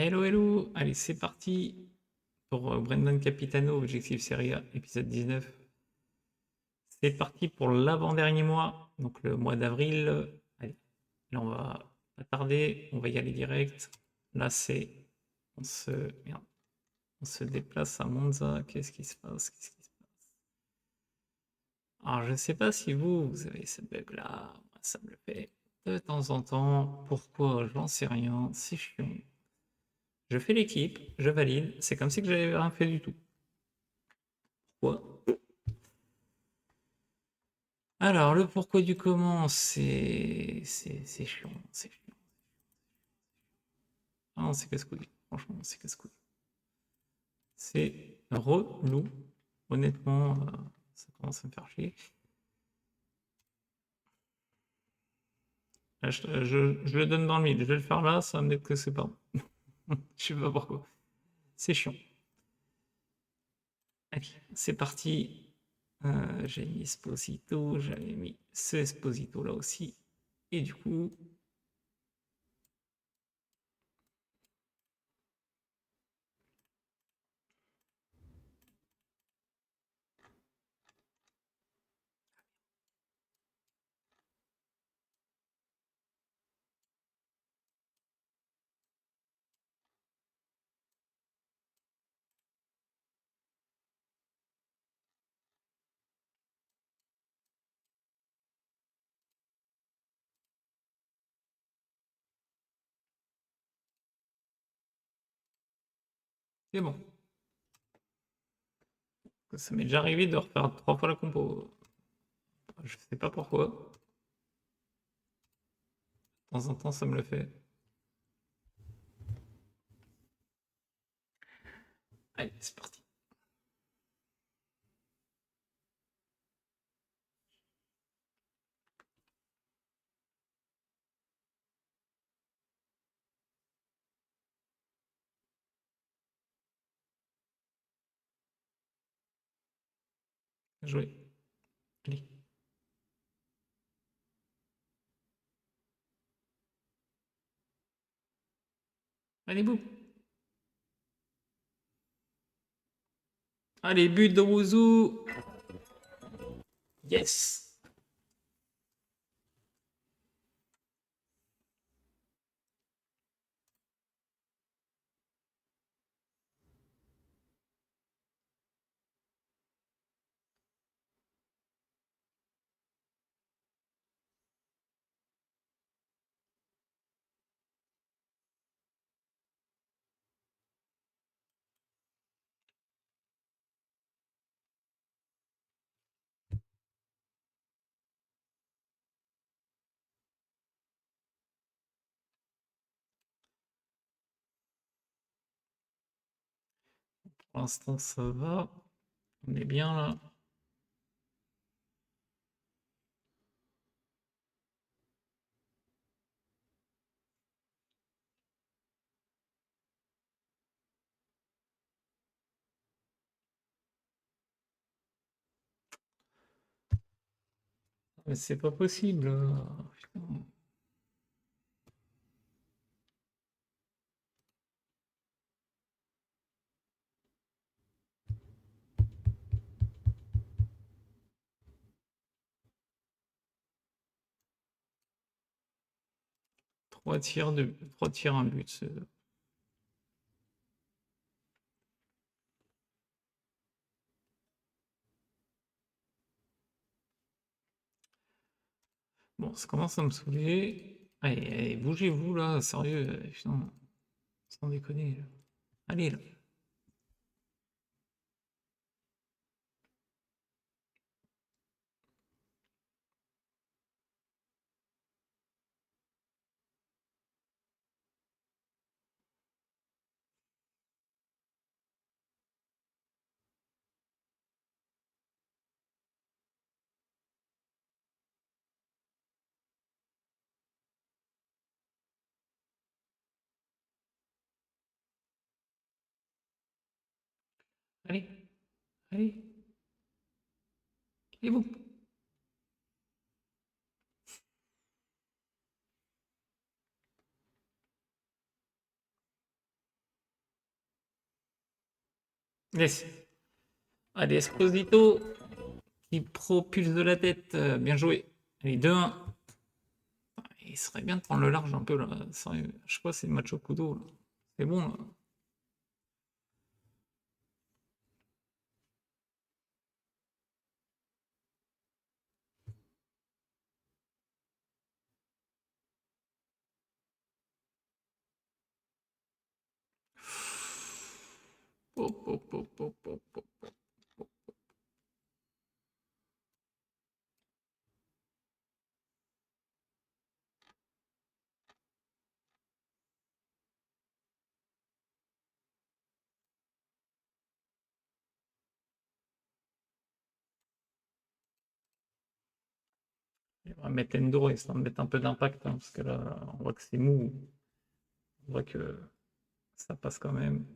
Hello, hello! Allez, c'est parti pour Brendan Capitano, Objectif Serie A, épisode 19. C'est parti pour l'avant-dernier mois, donc le mois d'avril. Allez, là on va pas tarder, on va y aller direct. Là c'est, on se, merde, on se déplace à Monza. Qu'est-ce qui se passe? Qu'est-ce qui se passe? Alors je sais pas si vous avez ce bug-là, moi ça me le fait de temps en temps. Pourquoi? J'en sais rien, c'est chiant. Je fais l'équipe, je valide, c'est comme si que j'avais rien fait du tout. Pourquoi? Alors, le pourquoi du comment, c'est chiant, c'est chiant. Ah non, c'est casse-couille. Franchement, c'est casse-couille. C'est relou. Honnêtement, ça commence à me faire chier. Là, je le donne dans le mille. Je vais le faire là, ça va me dire que c'est pas bon. Je sais pas pourquoi. C'est chiant. Allez, c'est parti. J'ai mis Esposito, j'avais mis ce Esposito là aussi. Et du coup, c'est bon. Ça m'est déjà arrivé de refaire 3 fois la compo. Je sais pas pourquoi. De temps en temps, ça me le fait. Allez, c'est parti. Jouer. Allez. Allez, boum. Allez, but de Wouzou. Yes. Pour l'instant, ça va. On est bien là. Mais c'est pas possible. Putain. 3 tirs, un but. Bon, ça commence à me saouler. Allez, allez, bougez-vous là, sérieux. Putain, sans déconner. Allez là. Allez, allez. Et vous. Yes. Allez, Esposito qui propulse de la tête. Bien joué. Allez, 2-1. Il serait bien de prendre le large un peu là. Je crois que c'est match au couteau, là. C'est bon là. Hop, hop, hop, hop, hop, hop. On va mettre Endo et ça va mettre un peu d'impact, hein, parce que là, on voit que c'est mou. On voit que ça passe quand même.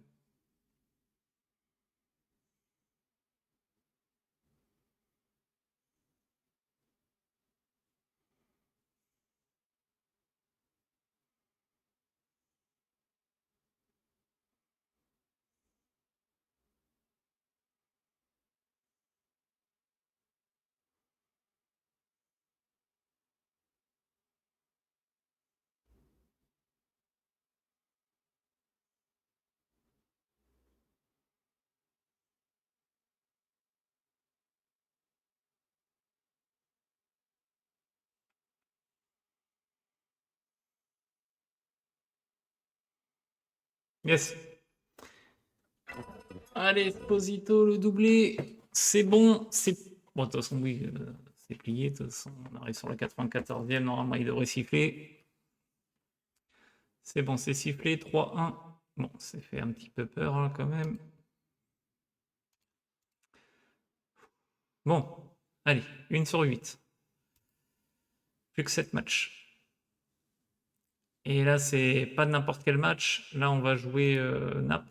Yes. Allez, Esposito, le doublé. C'est bon. C'est bon, de toute façon, oui, c'est plié. De toute façon, on arrive sur la 94e. Normalement, il devrait siffler. C'est bon, c'est sifflé. 3-1. Bon, c'est fait un petit peu peur hein, quand même. Bon, allez, 1/8. Plus que 7 matchs. Et là, c'est pas n'importe quel match. Là, on va jouer Naples.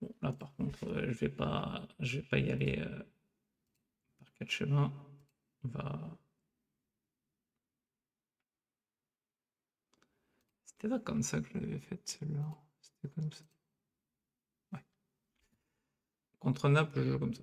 Bon, là, par contre, je vais pas y aller par quatre chemins. On va. C'était pas comme ça que je l'avais fait, celle-là. C'était comme ça. Ouais. Contre Naples, je joue comme ça.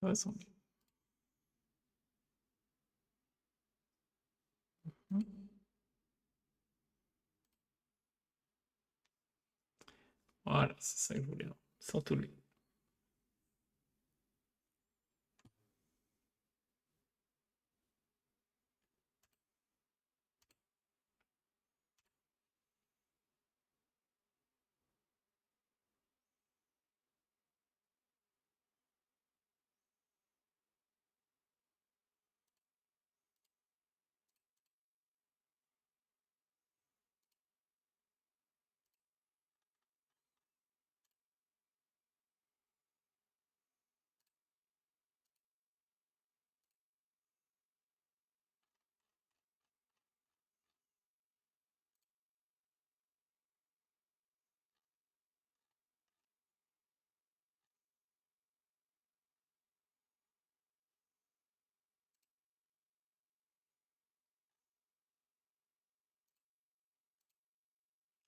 Intéressant. Voilà, c'est ça que je voulais avoir. Surtout lui.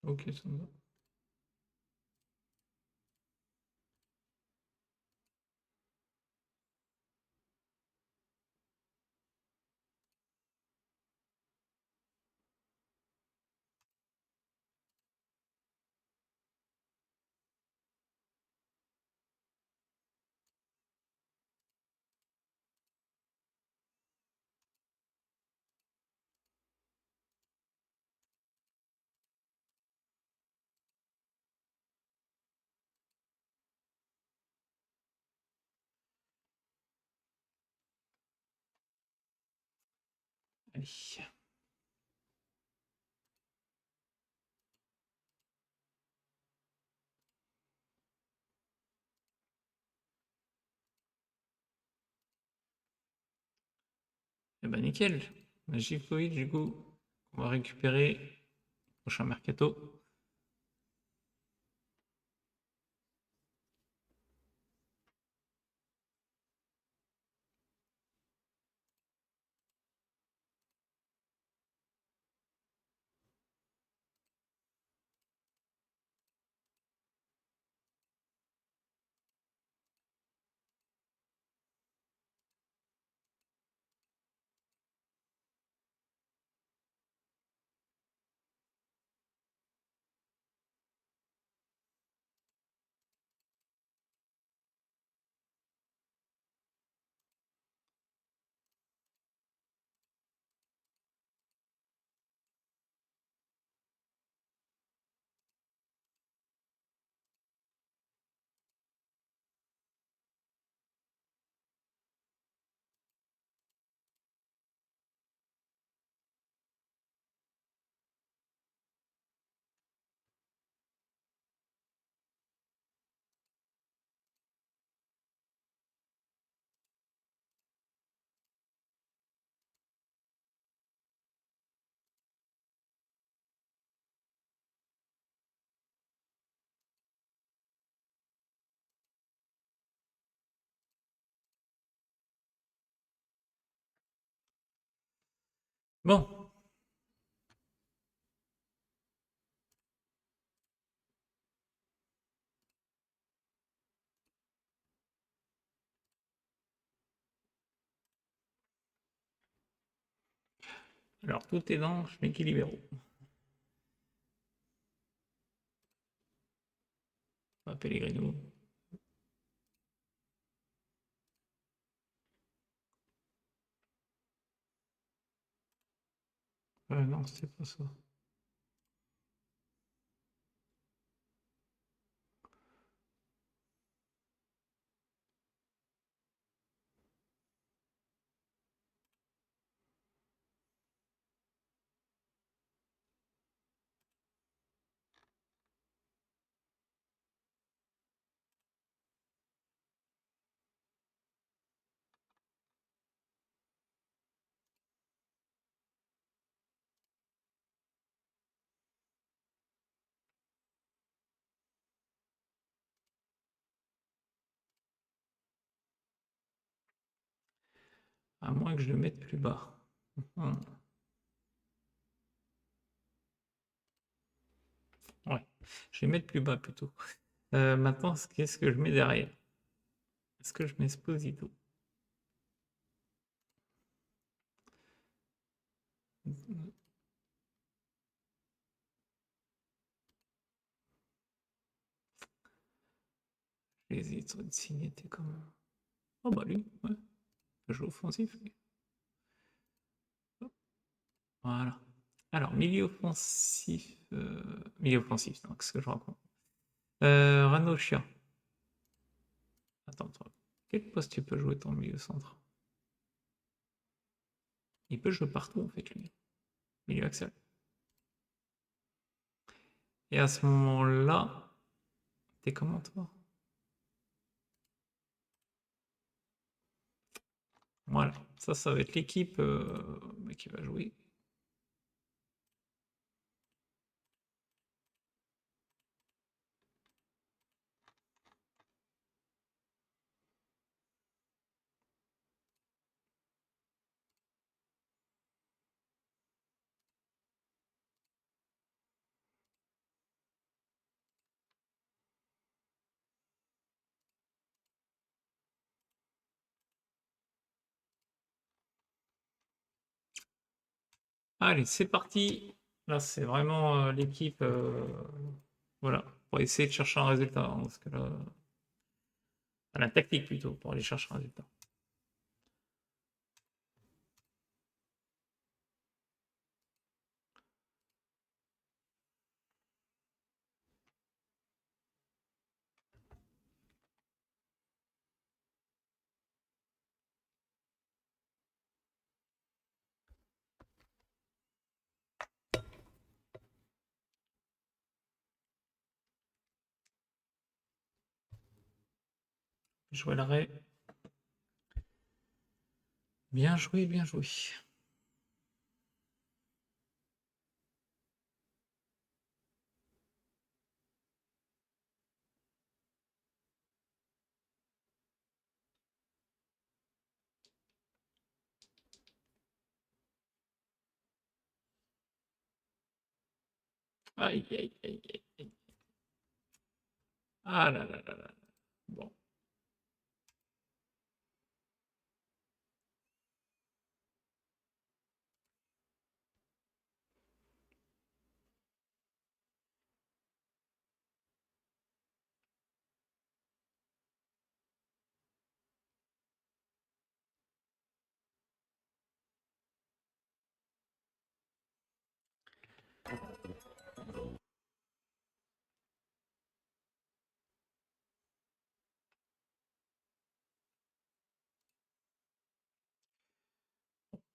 Ok, ça me va. Allez. Eh ben nickel. Živkovic, du coup, on va récupérer prochain mercato. Bon. Alors, tout est dans Schmecky Libéraux. Pas Pellegrino. Non, c'est pas ça. À moins que je le mette plus bas. Ouais, je vais mettre plus bas plutôt. Maintenant, qu'est-ce que je mets derrière? Est-ce que je mets Sposito? Les autres de signer étaient comme. Oh bah lui, ouais. Jeu offensif, lui. Voilà. Alors, milieu offensif. Milieu offensif, non, qu'est-ce que je raconte? Ranocchia. Attends, toi. Quel poste tu peux jouer ton milieu centre? Il peut jouer partout, en fait, lui. Milieu axial. Et à ce moment-là, t'es comment, toi? Voilà. Ça va être l'équipe qui va jouer. Allez, c'est parti. Là, c'est vraiment l'équipe. Voilà, pour essayer de chercher un résultat, hein, parce que là, la tactique plutôt, pour aller chercher un résultat. Jouer l'arrêt. Bien joué, bien joué. Aïe, aïe, aïe, aïe, aïe. Ah là là là là. Bon.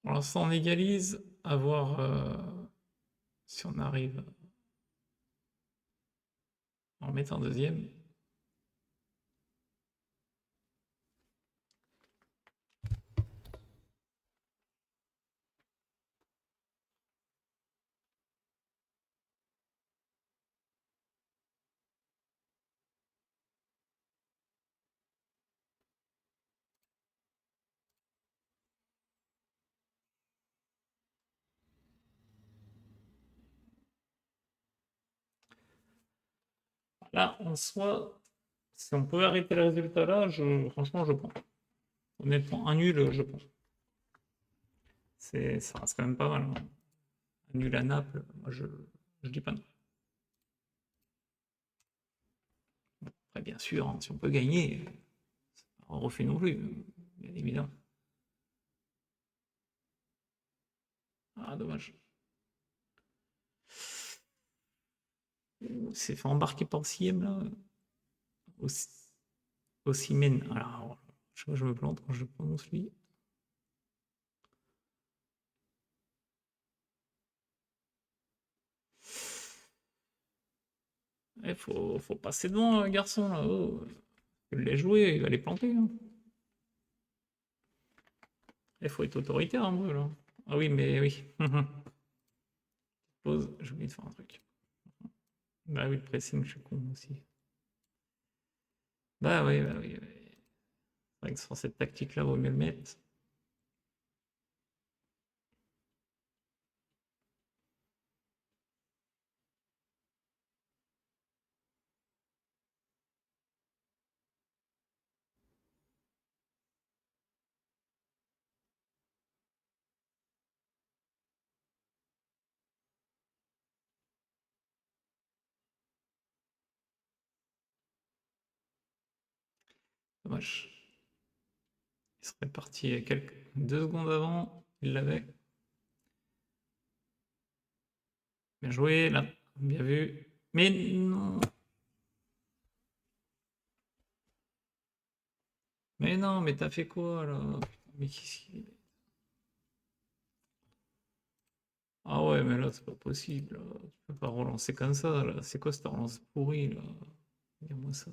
Pour l'instant, on égalise. À voir si on arrive à en mettre un deuxième. Là, en soi, si on peut arrêter le résultat là, franchement, je prends. Honnêtement, un nul, je prends. Ça reste quand même pas mal, hein. Un nul à Naples, moi, je dis pas non. Après, bien sûr, hein, si on peut gagner, on refait non plus, bien évidemment. Ah, dommage. C'est fait embarquer par Siem, là. Osimhen. Alors, je me plante quand je prononce lui. Il faut passer devant, garçon, là. Oh. Il l'a joué, il va les planter, hein. Il faut être autoritaire un peu, là. Ah oui, mais oui. Pause, j'ai oublié de faire un truc. Bah oui, le pressing, je suis con aussi. Bah oui, bah oui. Oui. C'est vrai que sur cette tactique-là, vaut mieux le mettre. Dommage. Il serait parti quelques 2 secondes avant. Il l'avait. Bien joué, là. Bien vu. Mais non. Mais non, mais t'as fait quoi, là? Putain, mais qu'est-ce qu'il... Ah ouais, mais là, c'est pas possible, là. Tu peux pas relancer comme ça, là. C'est quoi cette relance pourrie, là? Dis-moi ça.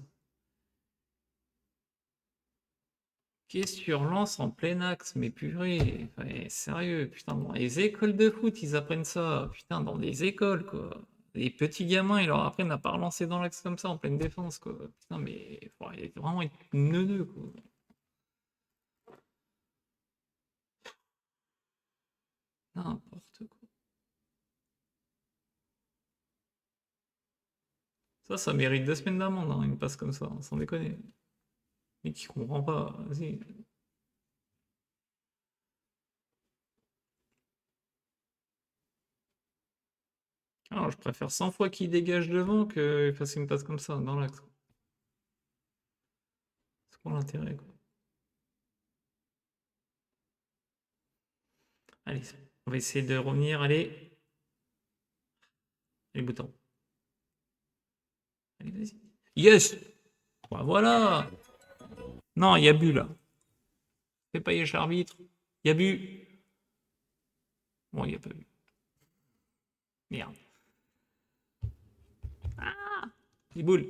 Qu'est-ce que tu relances en plein axe? Mais purée, enfin, sérieux, putain, dans les écoles de foot, ils apprennent ça. Putain, dans des écoles, quoi. Les petits gamins, ils leur apprennent à pas relancer dans l'axe comme ça, en pleine défense, quoi. Putain, mais faut vraiment être neuneux, quoi. N'importe quoi. Ça mérite 2 semaines d'amende, hein, une passe comme ça, hein, sans déconner. Mais qui comprend pas, vas-y. Alors, je préfère 100 fois qu'il dégage devant qu'il fasse une passe comme ça, dans l'axe. C'est quoi l'intérêt, quoi? Allez, on va essayer de revenir. Allez, les boutons. Allez, vas-y. Yes! Bah, voilà! Non, il y a bu là. Fais pas Yesh l'arbitre. Il y a bu. Bon, il n'y a pas bu. Merde. Les boules.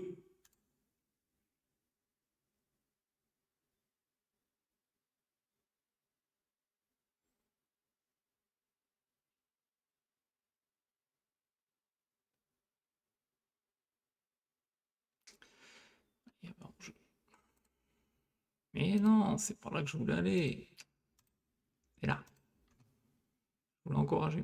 Il y a pas en jeu. Mais non, c'est par là que je voulais aller. C'est là. Je voulais encourager.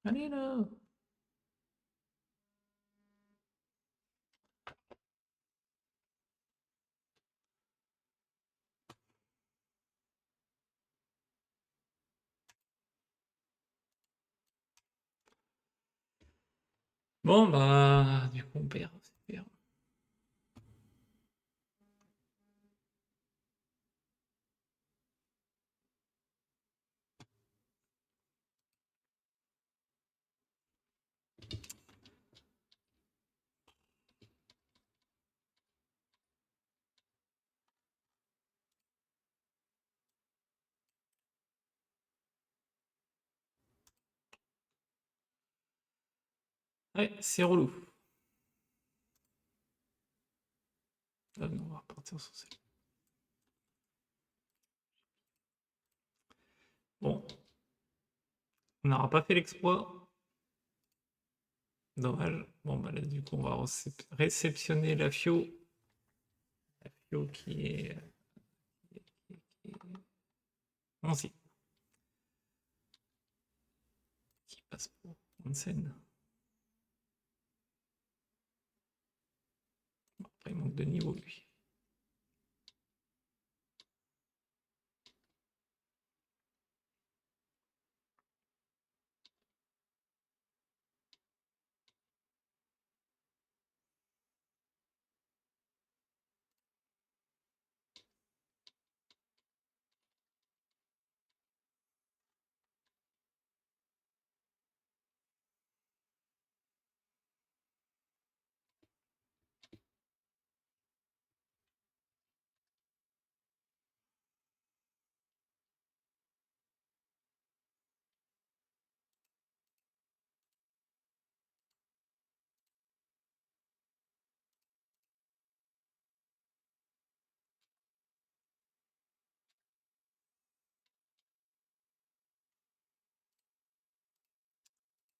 Allez là. Bon, bah, du coup, on perd. Super. Ouais, c'est relou. Ah non, on va repartir sur celle. Bon, on n'aura pas fait l'exploit. Dommage. Bon, bah là, du coup, on va réceptionner la FIO. La FIO qui est. On sait. Qui passe pour Hansen. Après, il manque de niveau, lui.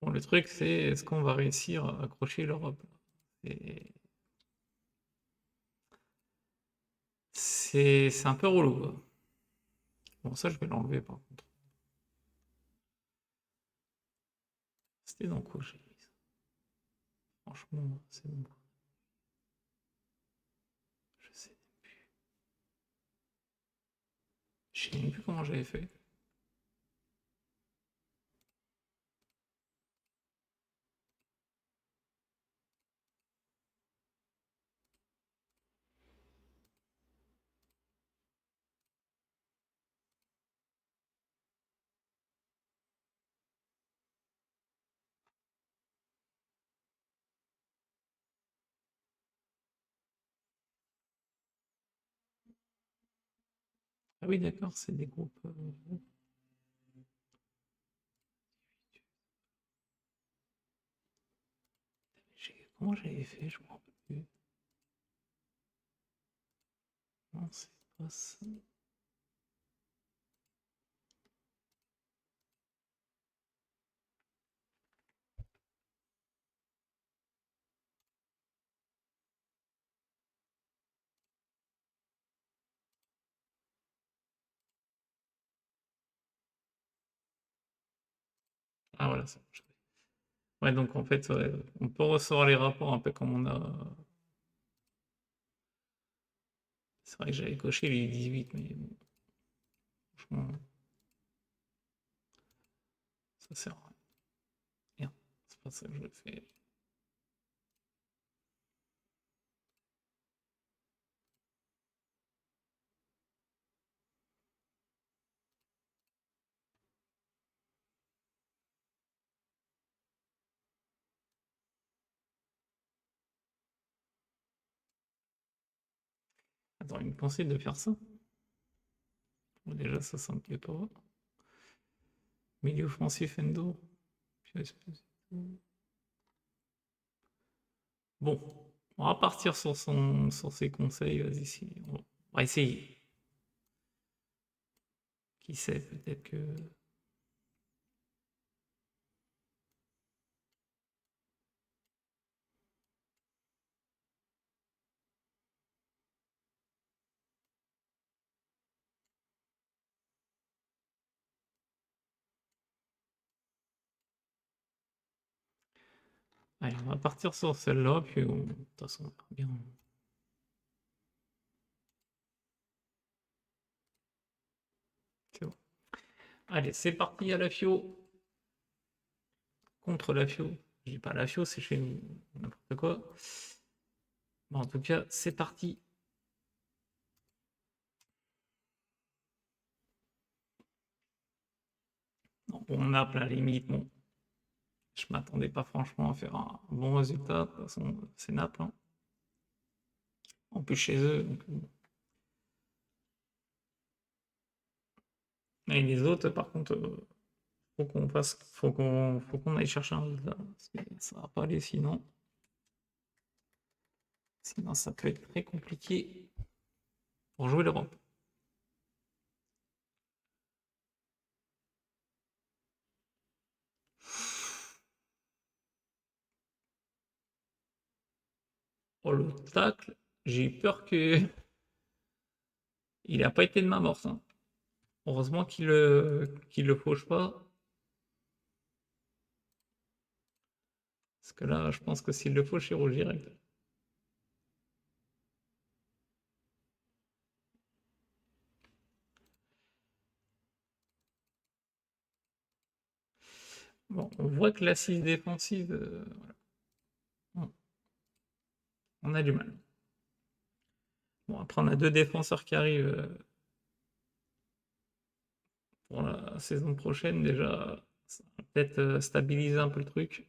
Bon, le truc, c'est est-ce qu'on va réussir à accrocher l'Europe? C'est un peu relou, quoi. Bon, ça, je vais l'enlever, par contre. C'était dans quoi, j'ai mis ça? Franchement, c'est bon. Je sais même plus. Je sais même plus comment j'avais fait. Ah oui, d'accord, c'est des groupes. Comment j'avais fait? Je me rappelle plus. Non, c'est pas ça. voilà, ça marche. Ouais, donc en fait, ouais, on peut recevoir les rapports un peu comme on a. C'est vrai que j'avais coché les 18, mais bon, franchement, ça sert à rien. C'est pas ça que je le fais. Attends, une pensée de faire ça. Bon, déjà, ça me plaît pas. Milieu offensif, Endo. Bon, on va partir sur ses conseils. Vas-y, on va essayer. Qui sait, peut-être que. Allez, on va partir sur celle-là, puis de toute façon, on verra bien. C'est bon. Allez, c'est parti à la FIO. Contre la FIO. Je dis pas la FIO, c'est chez nous. N'importe quoi. Bon, en tout cas, c'est parti. Non, on a à la limite. Bon, je m'attendais pas franchement à faire un bon résultat. De toute façon, c'est Naples, hein. En plus chez eux. Donc, et les autres, par contre, faut qu'on aille chercher un résultat. Parce que ça va pas aller sinon. Sinon, ça peut être très compliqué pour jouer l'Europe. Oh, le tacle, j'ai eu peur que il n'a pas été de ma mort, hein. Heureusement qu'il le fauche pas. Parce que là, je pense que s'il le fauche, il rouge direct. Bon, on voit que l'assise défensive, voilà. On a du mal. Bon, après, on a deux défenseurs qui arrivent pour la saison prochaine. Déjà, ça va peut-être stabiliser un peu le truc.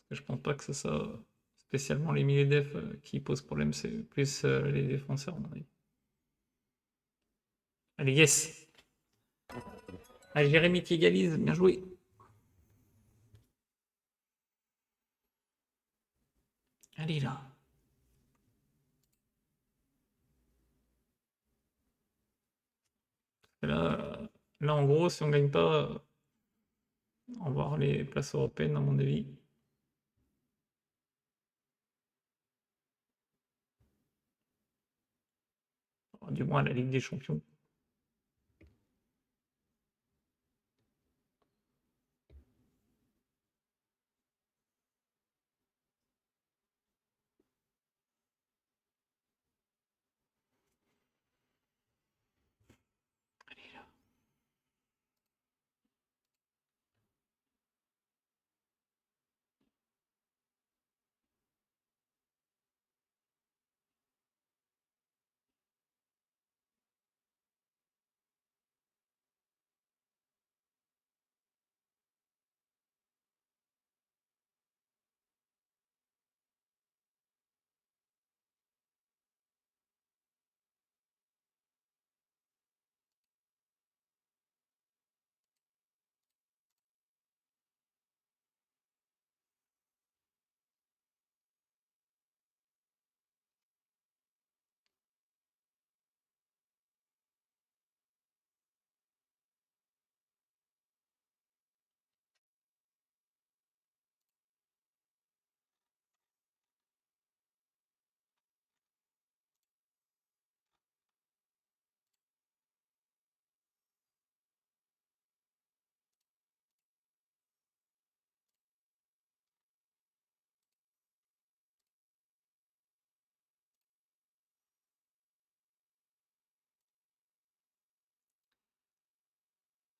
Parce que je pense pas que ce soit spécialement les milieux def qui posent problème, c'est plus les défenseurs, à mon avis. Allez, yes! Allez, Jérémy qui égalise, bien joué! Allez, là! Là, en gros, si on gagne pas, on va voir les places européennes, à mon avis. Du moins, la Ligue des Champions.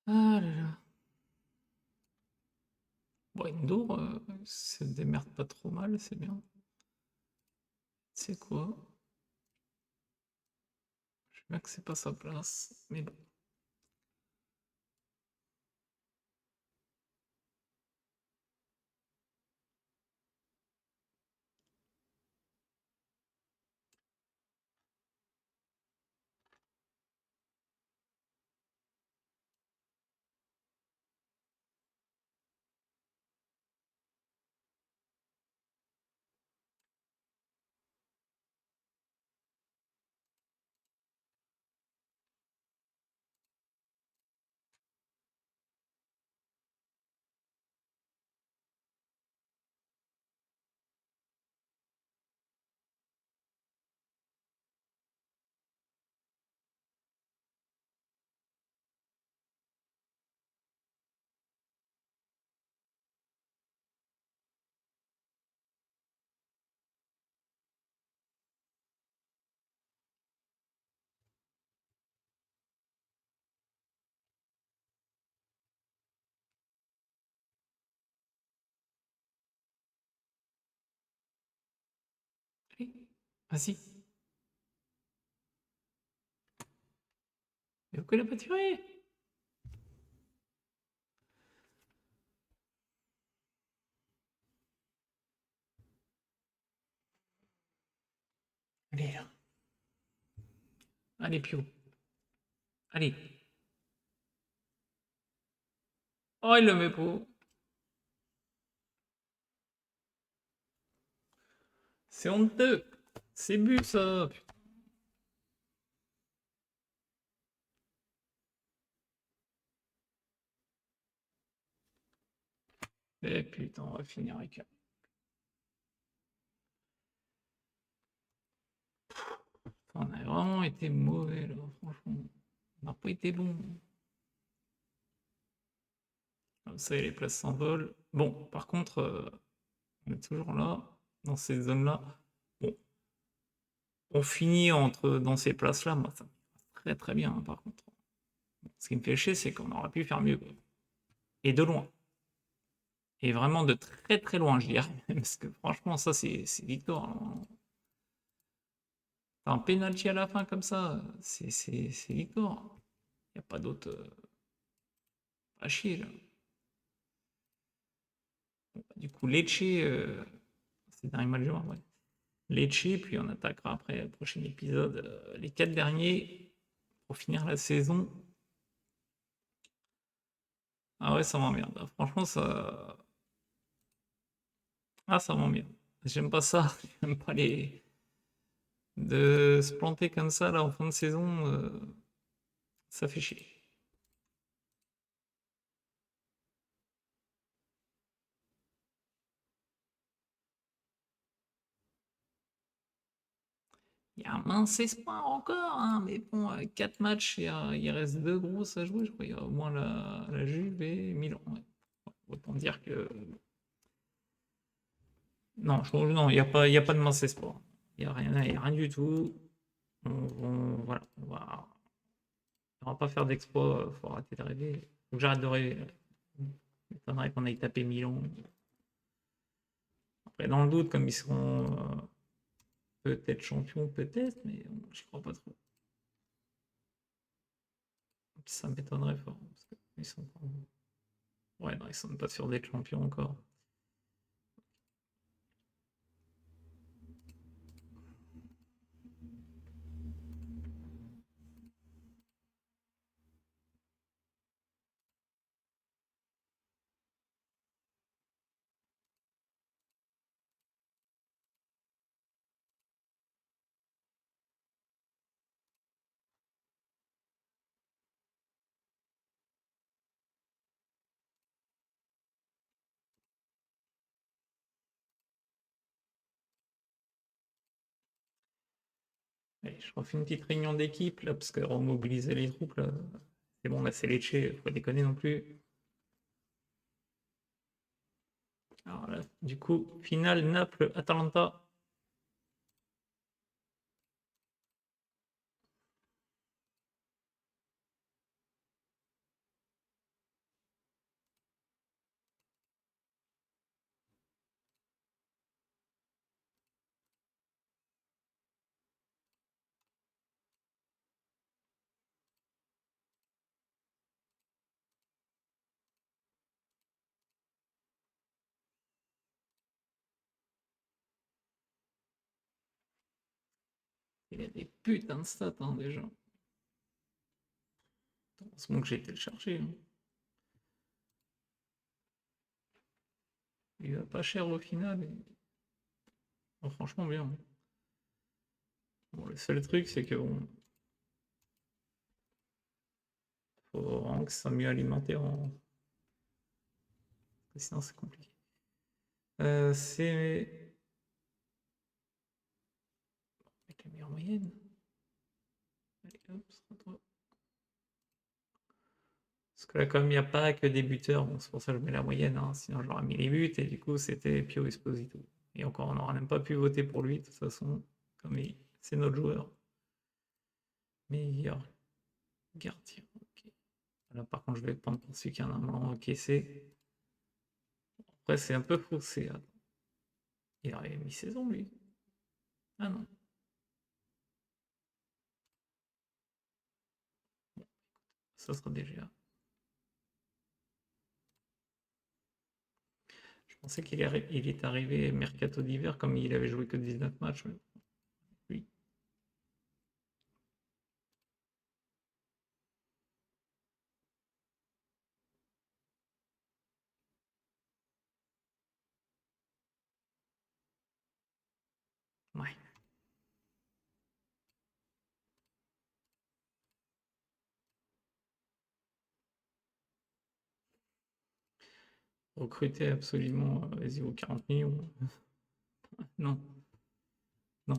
Ah là là. Bon, Endur se démerde pas trop mal, c'est bien. C'est quoi? Je sais bien que c'est pas sa place, mais bon. Allez, vas-y. Mais pourquoi il a pas tiré? Allez, là. Allez, Pio. Allez. Oh, il le met pas. C'est honteux. C'est but, ça. Eh putain, on va finir avec un. On a vraiment été mauvais, là, franchement. On n'a pas été bon. Comme ça, les places s'envolent. Bon, par contre, on est toujours là, dans ces zones-là. Bon, on finit dans ces places-là, moi, ça me va très très bien, hein, par contre. Ce qui me fait chier, c'est qu'on aurait pu faire mieux, quoi. Et de loin. Et vraiment de très très loin, je dirais. Parce que franchement, ça, c'est victoire, hein. T'as un penalty à la fin comme ça, c'est victoire. Il n'y a pas d'autre à chier, là. Bon, bah, du coup, Lecce, c'est le dernier match du mois, ouais. Lecce, puis on attaquera après le prochain épisode les 4 derniers pour finir la saison. Ah ouais, ça m'emmerde. Franchement, ça. Ah, ça m'emmerde. J'aime pas ça. J'aime pas les. De se planter comme ça là en fin de saison, ça fait chier. Il y a un mince espoir encore, hein, mais bon, 4 matchs, il reste 2 grosses à jouer, je crois. Il y a au moins la Juve et Milan. Ouais. Autant dire que. Non, non, il y a pas de mince espoir. Il y a rien du tout. Voilà, on va pas faire d'exploit, faut arrêter de rêver. Faut que j'arrête de rêver. M'étonnerait qu'on aille taper Milan. Après, dans le doute, comme ils seront peut-être champions, peut-être, mais j'y crois pas trop. Ça m'étonnerait fort. Parce que ils sont pas. Ouais, non, ils sont pas sûrs d'être champions encore. Allez, je refais une petite réunion d'équipe là, parce qu'on mobiliser les troupes là. C'est bon, là c'est Lecce, faut pas déconner non plus. Alors là, du coup, finale Naples-Atalanta. Il a des putains de stats, hein, déjà. Heureusement que j'ai téléchargé. Hein. Il va pas cher au final. Bon, franchement, bien. Bon, le seul truc, c'est que bon, faut vraiment que ça soit mieux alimenté. Sinon, c'est compliqué. C'est. Avec la meilleure moyenne. Allez, hop, ce sera toi. Parce que là, comme il n'y a pas que des buteurs, bon, c'est pour ça que je mets la moyenne, hein, sinon j'aurais mis les buts, et du coup c'était Pio Esposito. Et encore, on n'aura même pas pu voter pour lui, de toute façon, comme c'est notre joueur. Meilleur gardien, ok. Là par contre je vais prendre pour celui qui en a normalement encaissé. Après c'est un peu faussé. Attends. Il aurait mis saison lui. Ah non. Bon, ça sera déjà. Je pensais qu'il est arrivé mercato d'hiver comme il avait joué que 19 matchs. Mais oui. Ouais. Recruter absolument, vas-y, aux 40 millions. Non, non.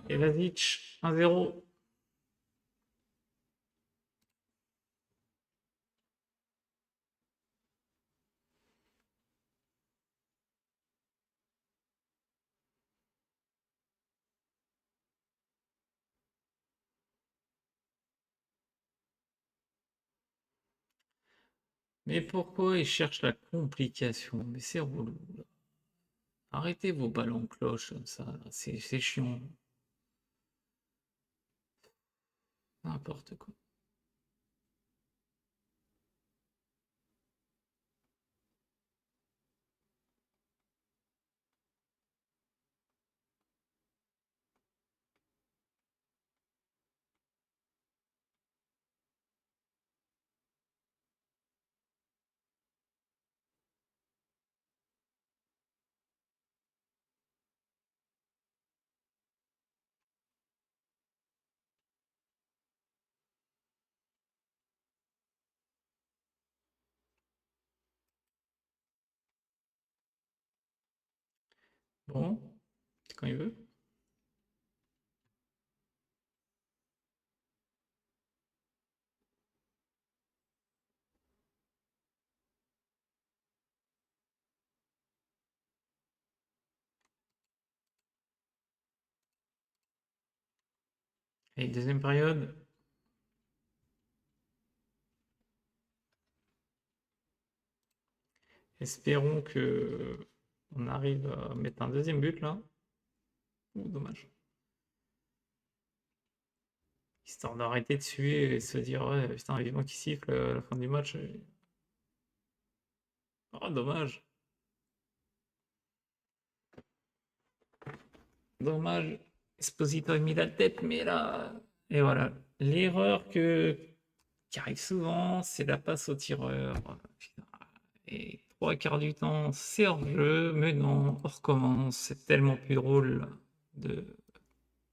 Evasic, 1-0. Mais pourquoi ils cherchent la complication? Mais c'est relou. Là. Arrêtez vos ballons cloches comme ça. C'est chiant. N'importe quoi. Bon, quand il veut. Et deuxième période. Espérons que on arrive à mettre un deuxième but là. Ouh, dommage. Histoire d'arrêter de suer et se dire ouais putain vivement qui siffle à la fin du match. Oh dommage. Dommage. Esposito a mis la tête, mais là. Et voilà. L'erreur qui arrive souvent, c'est la passe au tireur. Putain. Et trois quarts du temps, c'est hors jeu, mais non, on recommence. C'est tellement plus drôle de,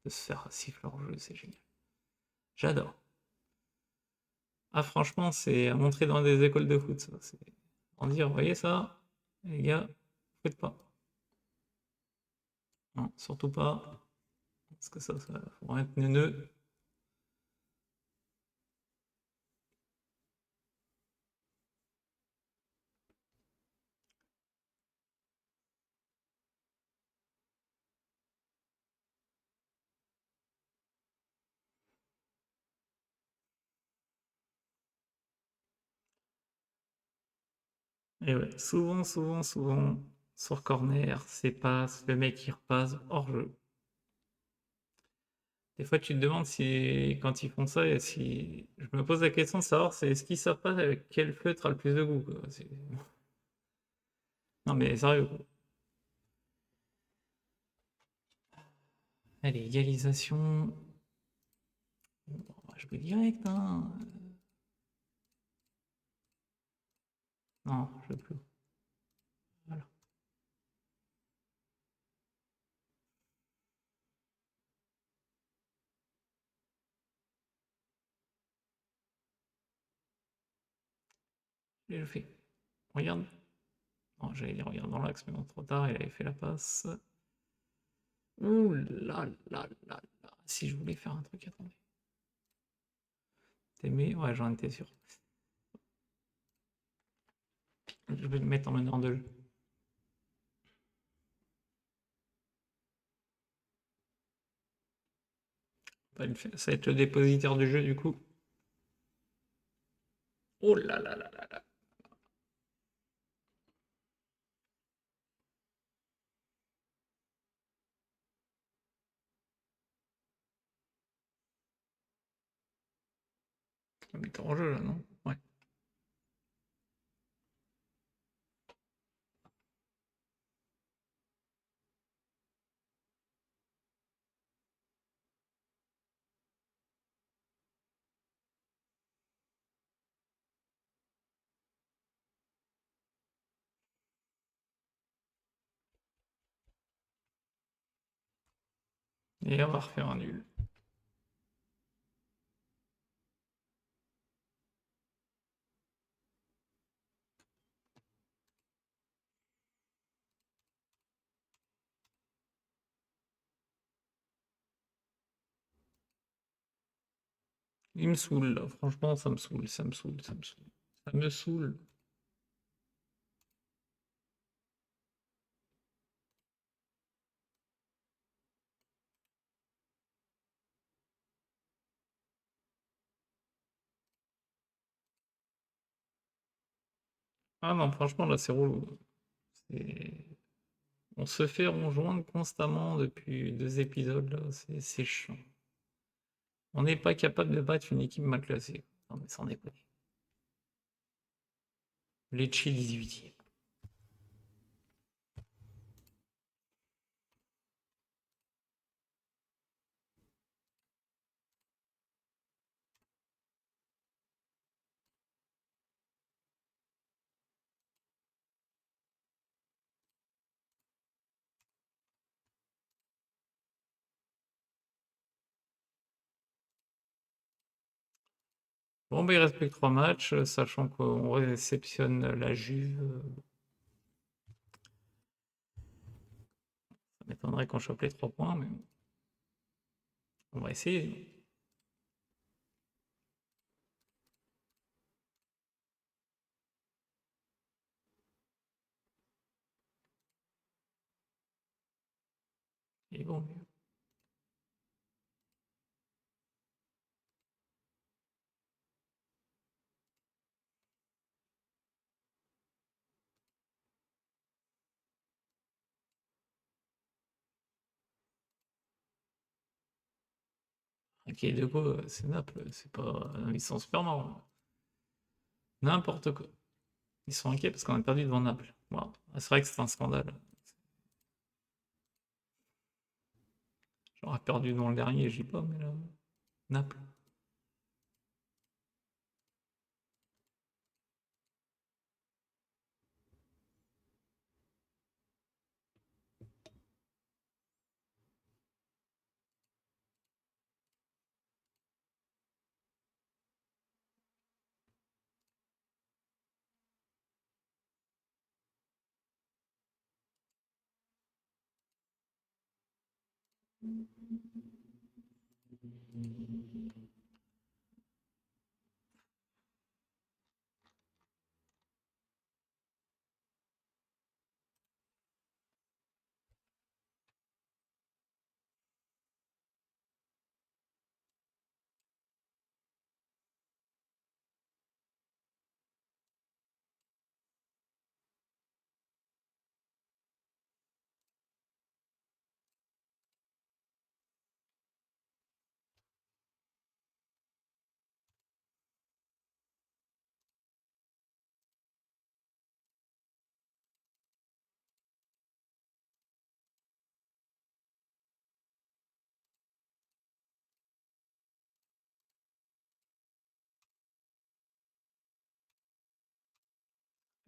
de se faire siffler hors jeu, c'est génial. J'adore. Ah, franchement, c'est à montrer dans des écoles de foot, ça. En dire, vous voyez ça, les gars, faites pas. Non, surtout pas. Parce que ça faut être neuneux. Et ouais, souvent, sur corner, c'est passe, le mec il repasse hors jeu. Des fois, tu te demandes si, quand ils font ça, et si. Je me pose la question de savoir c'est est-ce qu'ils savent pas avec quel feutre a le plus de goût, quoi. Non, mais sérieux, quoi. Allez, égalisation. Bon, on va jouer direct, hein. Non, je veux plus. Voilà. Et je fais. Regarde. Non, j'allais dire regarde dans l'axe, mais non, trop tard, il avait fait la passe. Ouh là là là là. Si je voulais faire un truc, attendez. T'aimais? Ouais, j'en étais sûr. Je vais le mettre en meneur de jeu. Ça va être le dépositaire du jeu, du coup. Oh là là là là là. Mais t'es en jeu, là, non? Ouais. Et on va refaire un nul. Il me saoule, là. Franchement, ça me saoule, ça me saoule, ça me saoule. Ça me saoule. Ah non, franchement, là, c'est relou. C'est- On se fait rejoindre constamment depuis 2 épisodes, là. C'est chiant. On n'est pas capable de battre une équipe mal classée. Non, mais sans déconner. Lecce 18e. Bon, bah, il reste plus que 3 matchs, sachant qu'on réceptionne la Juve. Ça m'étonnerait qu'on chope les 3 points, mais on va essayer. Et bon, ok, de quoi, c'est Naples, c'est pas. Ils sont super marrants. N'importe quoi. Ils sont inquiets parce qu'on a perdu devant Naples. Wow. C'est vrai que c'est un scandale. J'aurais perdu devant le dernier, j'y pas, mais là. Naples.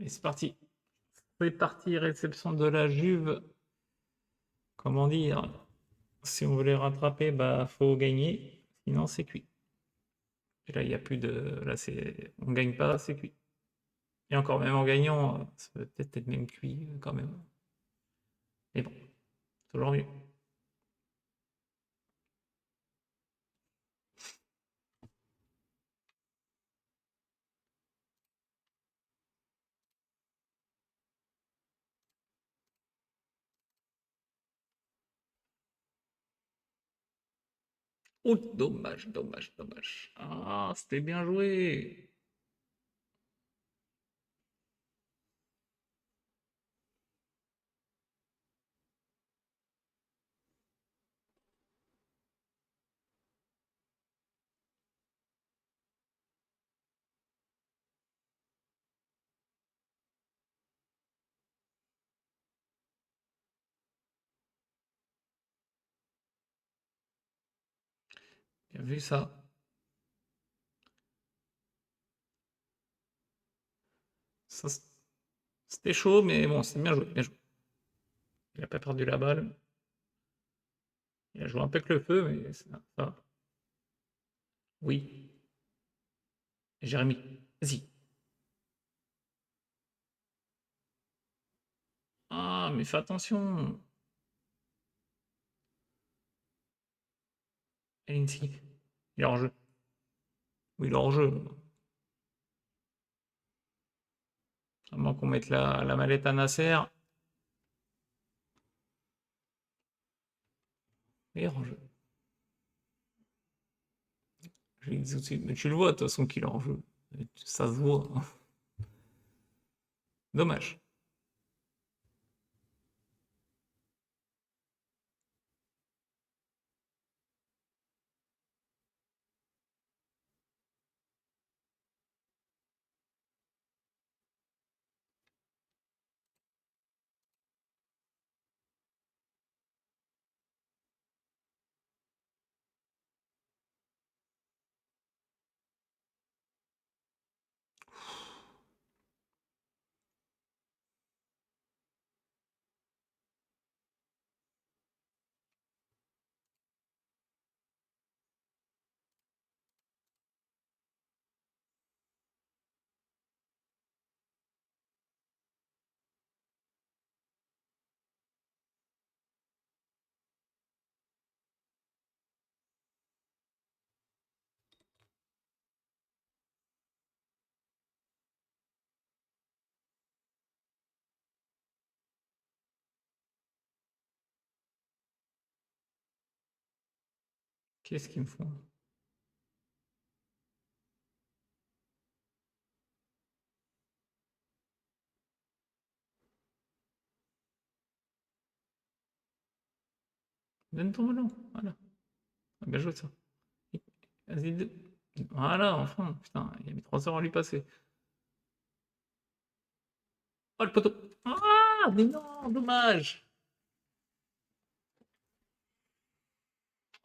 Et c'est parti. C'est parti, réception de la Juve. Comment dire? Si on veut les rattraper, bah faut gagner. Sinon, c'est cuit. Et là, il n'y a plus de. Là, c'est. On gagne pas, c'est cuit. Et encore, même en gagnant, ça peut peut-être être même cuit quand même. Mais bon, toujours mieux. Oh, dommage, dommage, dommage. Ah, c'était bien joué. Bien vu ça. Ça, c'était chaud, mais bon, c'est bien joué, bien joué. Il a pas perdu la balle. Il a joué un peu avec le feu, mais ça va. Oui. Jérémy, vas-y. Ah, mais fais attention. Elinski. Il est hors jeu. Oui, il est hors jeu. À moins qu'on mette la mallette à Nasser. Il est hors jeu. Mais tu le vois, de toute façon, qu'il est hors jeu. Ça se voit. Dommage. Qu'est-ce qu'ils me font? Donne ton ballon. Voilà. Bien joué ça. Vas-y, voilà, enfin. Putain, il a mis 3 heures à lui passer. Oh, le poteau. Ah, mais non, dommage.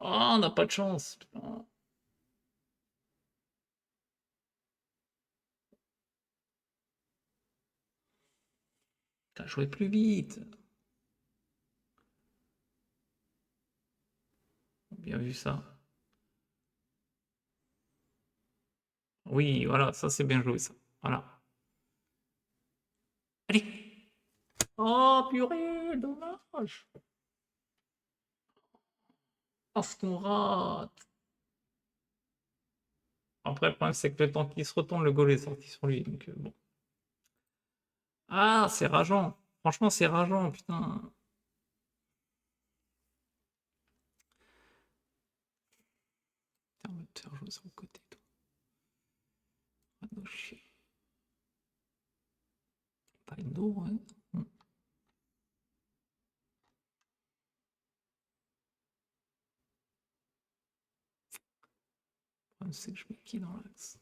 Oh, on n'a pas de chance. Putain. T'as joué plus vite. Bien vu ça. Oui, voilà, ça c'est bien joué ça. Voilà. Allez. Oh, purée, dommage. Oh, ce qu'on rate! Après, le problème, c'est que le temps qu'il se retourne, le goal est sorti sur lui. Donc, bon. Ah, c'est rageant. Franchement, c'est rageant, putain. Putain, on va te faire jouer sur le côté, toi. Ah, nos chiens. Pas une dos, ouais. Le problème, c'est que je mets qui dans l'axe?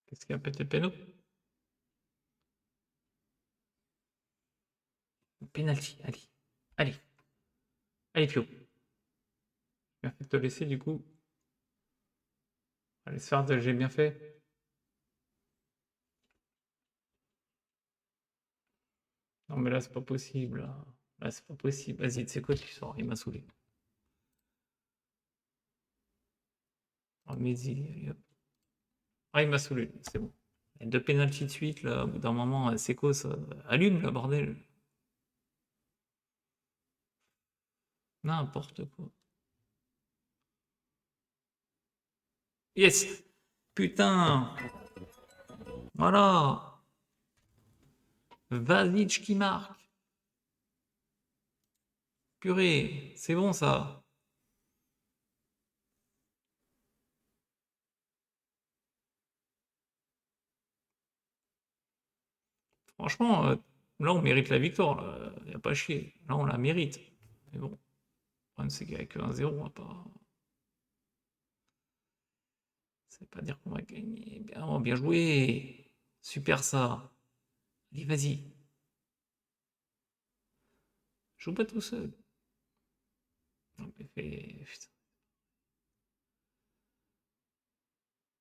Qu'est-ce qu'il a pété le péno? Penalty, allez. Allez. Allez, Pio. Bien fait de te laisser, du coup. Allez se faire de j'ai bien fait. Non, mais là, c'est pas possible. Là, c'est pas possible. Vas-y, tu sais quoi, tu sors. Il m'a saoulé. Oh, Mehdi, allez, hop. Ah, il m'a saoulé. C'est bon. Deux pénalty de suite, là. Au bout d'un moment, c'est quoi ça? Allume, là, bordel. N'importe quoi. Yes! Putain! Voilà! Vasic qui marque. Purée, c'est bon ça. Franchement, là on mérite la victoire. Il n'y a pas à chier. Là on la mérite. Mais bon, le problème c'est qu'avec 1-0, on va pas. Ça veut pas dire qu'on va gagner. Bien, oh, bien joué. Super ça. Allez, vas-y. Joue pas tout seul. Non, mais putain.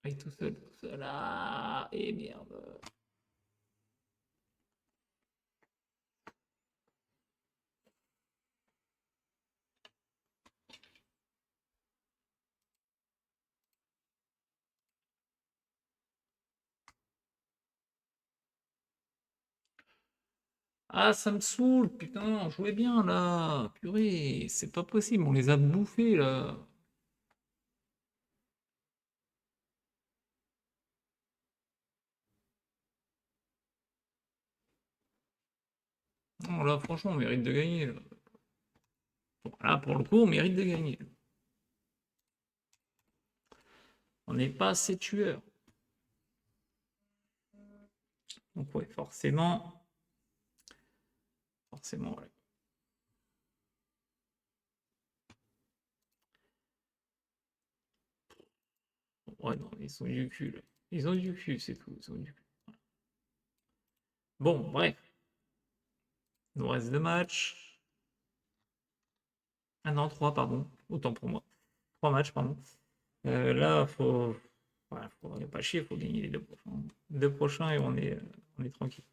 Allez, tout seul, tout seul. Ah, et merde. Ah, ça me saoule, putain, jouez bien là. Purée, c'est pas possible, on les a bouffés là. Non, là, franchement, on mérite de gagner. Là. Bon, là, pour le coup, on mérite de gagner. On n'est pas assez tueurs. Donc, ouais, forcément. Forcément, ouais. Ouais, non, ils sont du cul, là. Ils ont du cul, c'est tout. Ils ont du cul. Bon, bref. Il nous reste deux matchs. Ah non, trois, pardon. Autant pour moi. Trois matchs, pardon. Là, faut. Voilà, faut pas chier, faut gagner les deux prochains. Deux prochains et on est tranquille.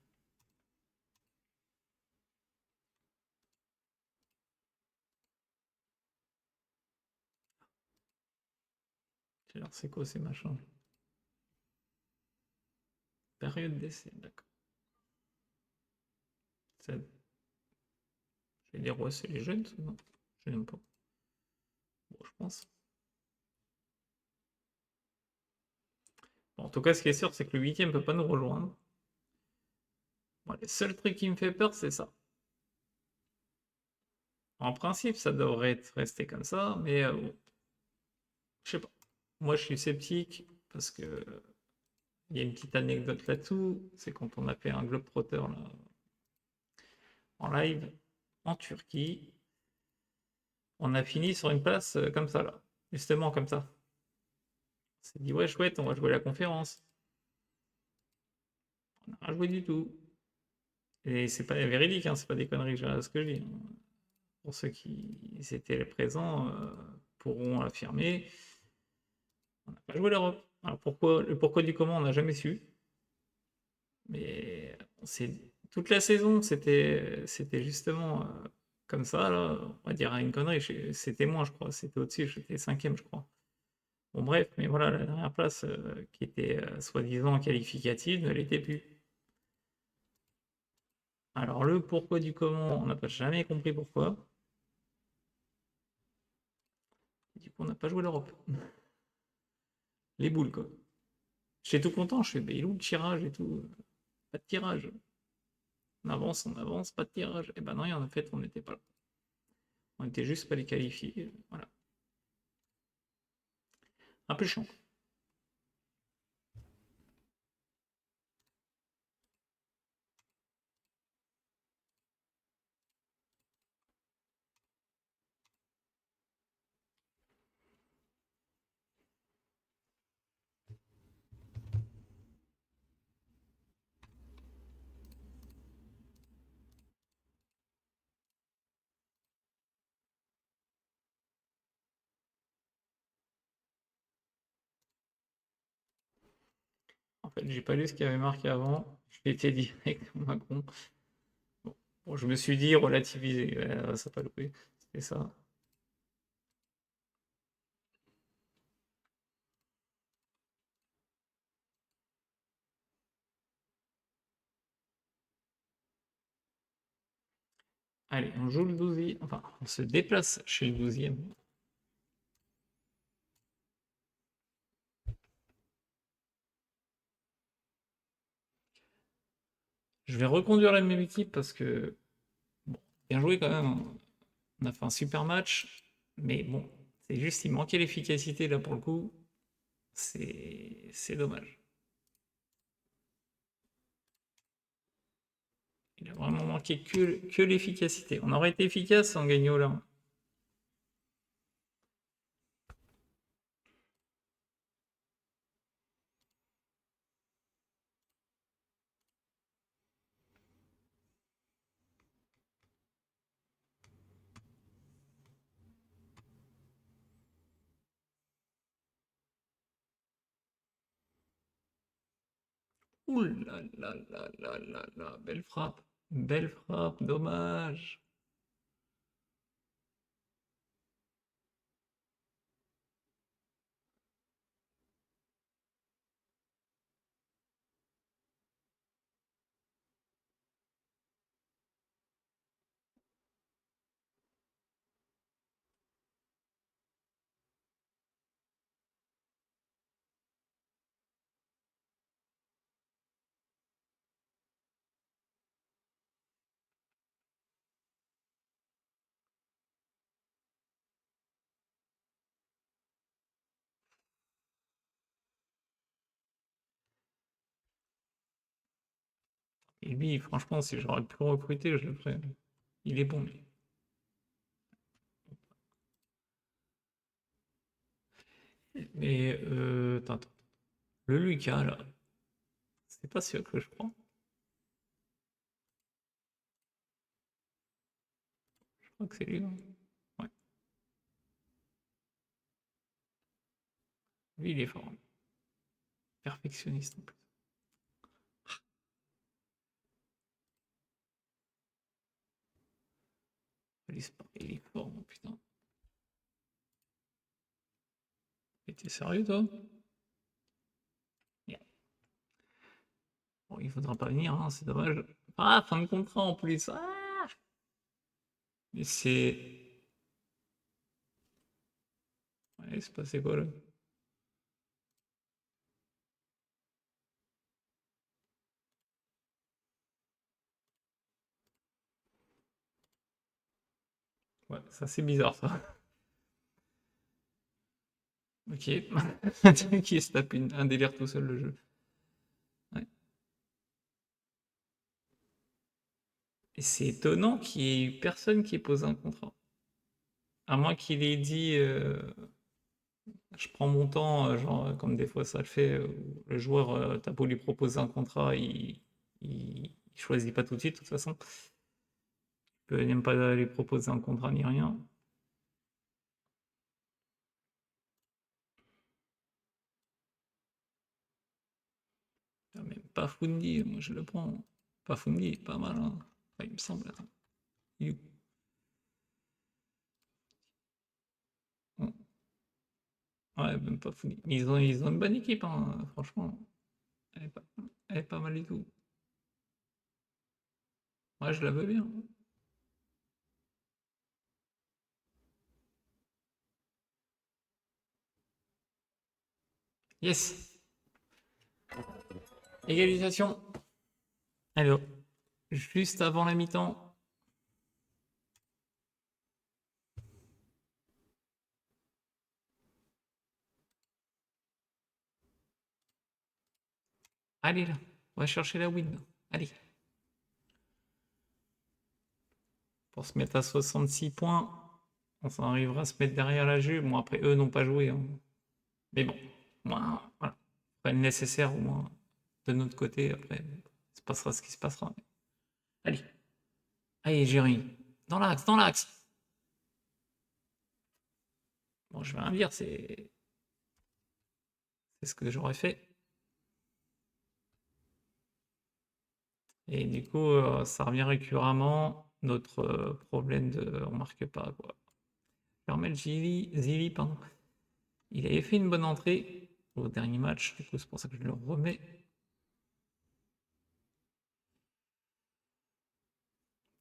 Alors, c'est quoi ces machins? Période d'essai, d'accord. Ça- Je vais dire, ouais, c'est les jeunes, ça, non? Je n'aime pas. Bon, je pense. Bon, en tout cas, ce qui est sûr, c'est que le huitième peut pas nous rejoindre. Bon, le seul truc qui me fait peur, c'est ça. En principe, ça devrait être resté comme ça, mais bon, je sais pas. Moi, je suis sceptique parce que il y a une petite anecdote là-dessous. C'est quand on a fait un Globetrotter là, en live en Turquie, on a fini sur une place comme ça là, justement comme ça. On s'est dit ouais chouette, on va jouer la conférence. On n'a pas joué du tout. Et c'est pas véridique, hein, c'est pas des conneries ce que je dis. Hein. Pour ceux qui étaient présents pourront l'affirmer. On n'a pas joué l'Europe. Alors pourquoi, le pourquoi du comment, on n'a jamais su. Mais toute la saison, c'était justement comme ça, là, on va dire une connerie, c'était moins, je crois, c'était au-dessus, j'étais cinquième, je crois. Bon, bref, mais voilà, la dernière place qui était soi-disant qualificative ne l'était plus. Alors, le pourquoi du comment, on n'a pas jamais compris pourquoi. Du coup, on n'a pas joué l'Europe. Les boules, quoi. J'étais tout content, je fais, mais il est où le tirage et tout? Pas de tirage. On avance, pas de tirage. Et ben non, en fait, on n'était pas là. On était juste pas les qualifiés. Voilà. Un peu chiant. En fait, j'ai pas lu ce qu'il y avait marqué avant. Je l'étais direct comme un con. Bon. Bon, je me suis dit relativiser. Ça n'a pas loupé. C'est ça. Allez, on joue le 12e. Enfin, on se déplace chez le 12e. Je vais reconduire la même équipe parce que, bon, bien joué quand même, hein. On a fait un super match. Mais bon, c'est juste, il manquait l'efficacité là pour le coup. C'est dommage. Il a vraiment manqué que l'efficacité. On aurait été efficace en gagnant là. Ouh là là là là là là, belle frappe. Belle frappe, dommage. Et lui, franchement, si j'aurais pu le recruter, je le ferais. Il est bon, lui. Mais, attends, attends. Le Lucas, là, c'est pas sûr que je prends. Je crois que c'est lui, hein. Ouais. Lui, il est fort, hein. Perfectionniste en plus. Il est fort, mon putain. T'es sérieux, toi? Yeah. Bon, il faudra pas venir, hein, c'est dommage. Ah, fin de contrat en plus. Ah, mais c'est. Ouais, c'est passé quoi là? Ouais, ça c'est bizarre ça. Ok. Qui se tape un délire tout seul le jeu. Ouais. Et c'est étonnant qu'il y ait eu personne qui ait posé un contrat. À moins qu'il ait dit je prends mon temps, genre comme des fois ça le fait, où le joueur, t'as beau lui proposer un contrat, il choisit pas tout de suite, de toute façon. Tu peux même pas lui proposer un contrat ni rien. Ah, même pas Fundi, moi je le prends. Pas Fundi, pas mal, hein. Enfin, il me semble, attends. Il est où? pas fou. Ils ont une bonne équipe, hein, franchement. Elle est pas mal du tout. Moi, je la veux bien. Yes. Égalisation. Alors, juste avant la mi-temps. Allez là, on va chercher la win. Allez. Pour se mettre à 66 points, on s'en arrivera à se mettre derrière la Juve. Bon, après, eux n'ont pas joué, hein. Mais bon, moi, voilà. Pas le nécessaire au moins de notre côté. Après, il se passera ce qui se passera. Allez. Allez, Jérémy. Dans l'axe, dans l'axe. Bon, je vais rien dire, c'est ce que j'aurais fait. Et du coup, ça revient récurremment. Notre problème de on marque pas, quoi. Je vais remettre Zili, pardon. Il avait fait une bonne entrée au dernier match, du coup c'est pour ça que je le remets.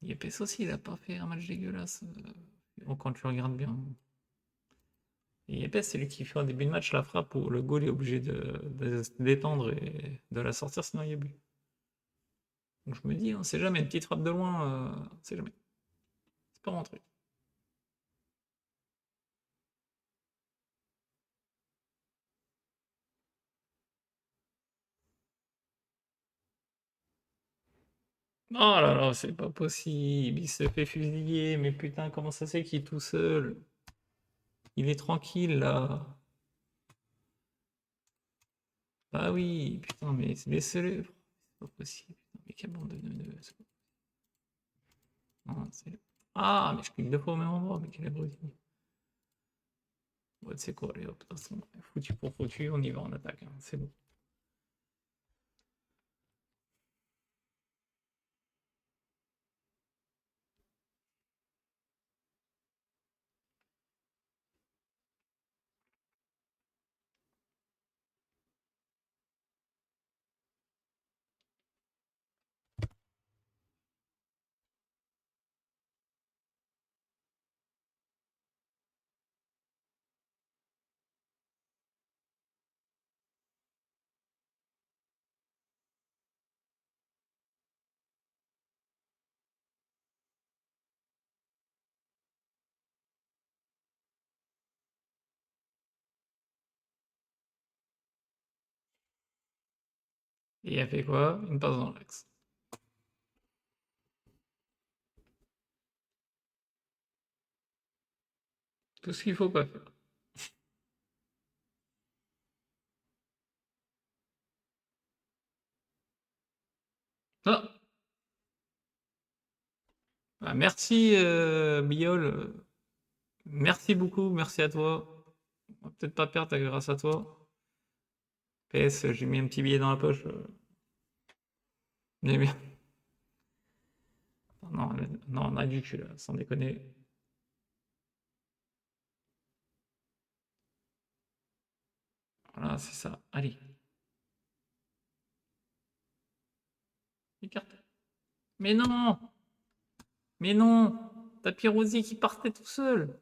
Yepes aussi, il a pas fait un match dégueulasse, quand tu regardes bien. Et Yepes, c'est lui qui fait au début de match la frappe où le goal est obligé de se détendre et de la sortir, sinon il y a but. Donc je me dis, on sait jamais, une petite frappe de loin, on sait jamais. C'est pas mon truc. Oh là là, c'est pas possible, il se fait fusiller, mais putain, comment ça c'est qu'il est tout seul? Il est tranquille là. Bah oui, putain, mais laissez-le. C'est pas possible. Putain, mais quelle bande de. Non, ah, mais je clique deux fois au même endroit, mais quel abruti. Ouais, tu sais quoi, allez hop, de toute façon, foutu pour foutu, on y va en attaque, hein, c'est bon. Et il a fait quoi? Une passe dans l'axe. Tout ce qu'il faut pas faire. Ah, bah, merci Biol. Merci beaucoup, merci à toi. On va peut-être pas perdre grâce à toi. PS, j'ai mis un petit billet dans la poche. Bien, bien. Non, non, on a du cul là, sans déconner. Voilà, c'est ça. Allez, écarte. Mais non! Mais non! T'as Pierrosi qui partait tout seul.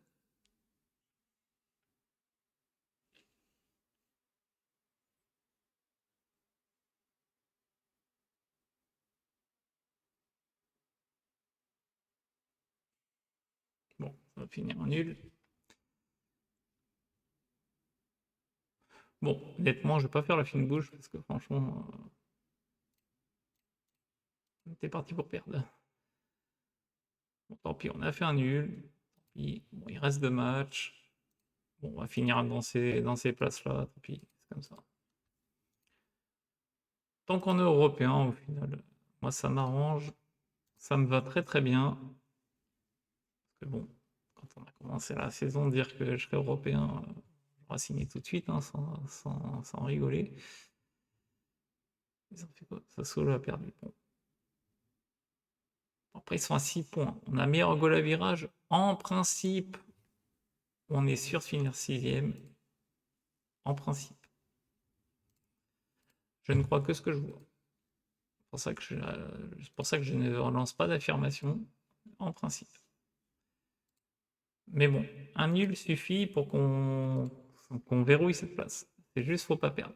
Bon, ça va finir en nul. Bon, honnêtement, je vais pas faire la fine bouche parce que franchement, t'es parti pour perdre. Bon, tant pis, on a fait un nul. Tant pis. Bon, il reste deux matchs. Bon, on va finir dans ces places-là. Tant pis, c'est comme ça. Tant qu'on est européen, au final, moi ça m'arrange. Ça me va très très bien. Parce que bon, quand on a commencé la saison, dire que je serais européen, j'aurais signé tout de suite, hein, sans rigoler. Ils ont fait quoi? Sassuolo a perdu. Bon. Après, ils sont à 6 points. On a meilleur goal à virage. En principe, on est sûr de finir 6ème. en principe. Je ne crois que ce que je vois. C'est pour ça que je ne relance pas d'affirmation, en principe. Mais bon, un nul suffit pour qu'on verrouille cette place. C'est juste, faut pas perdre.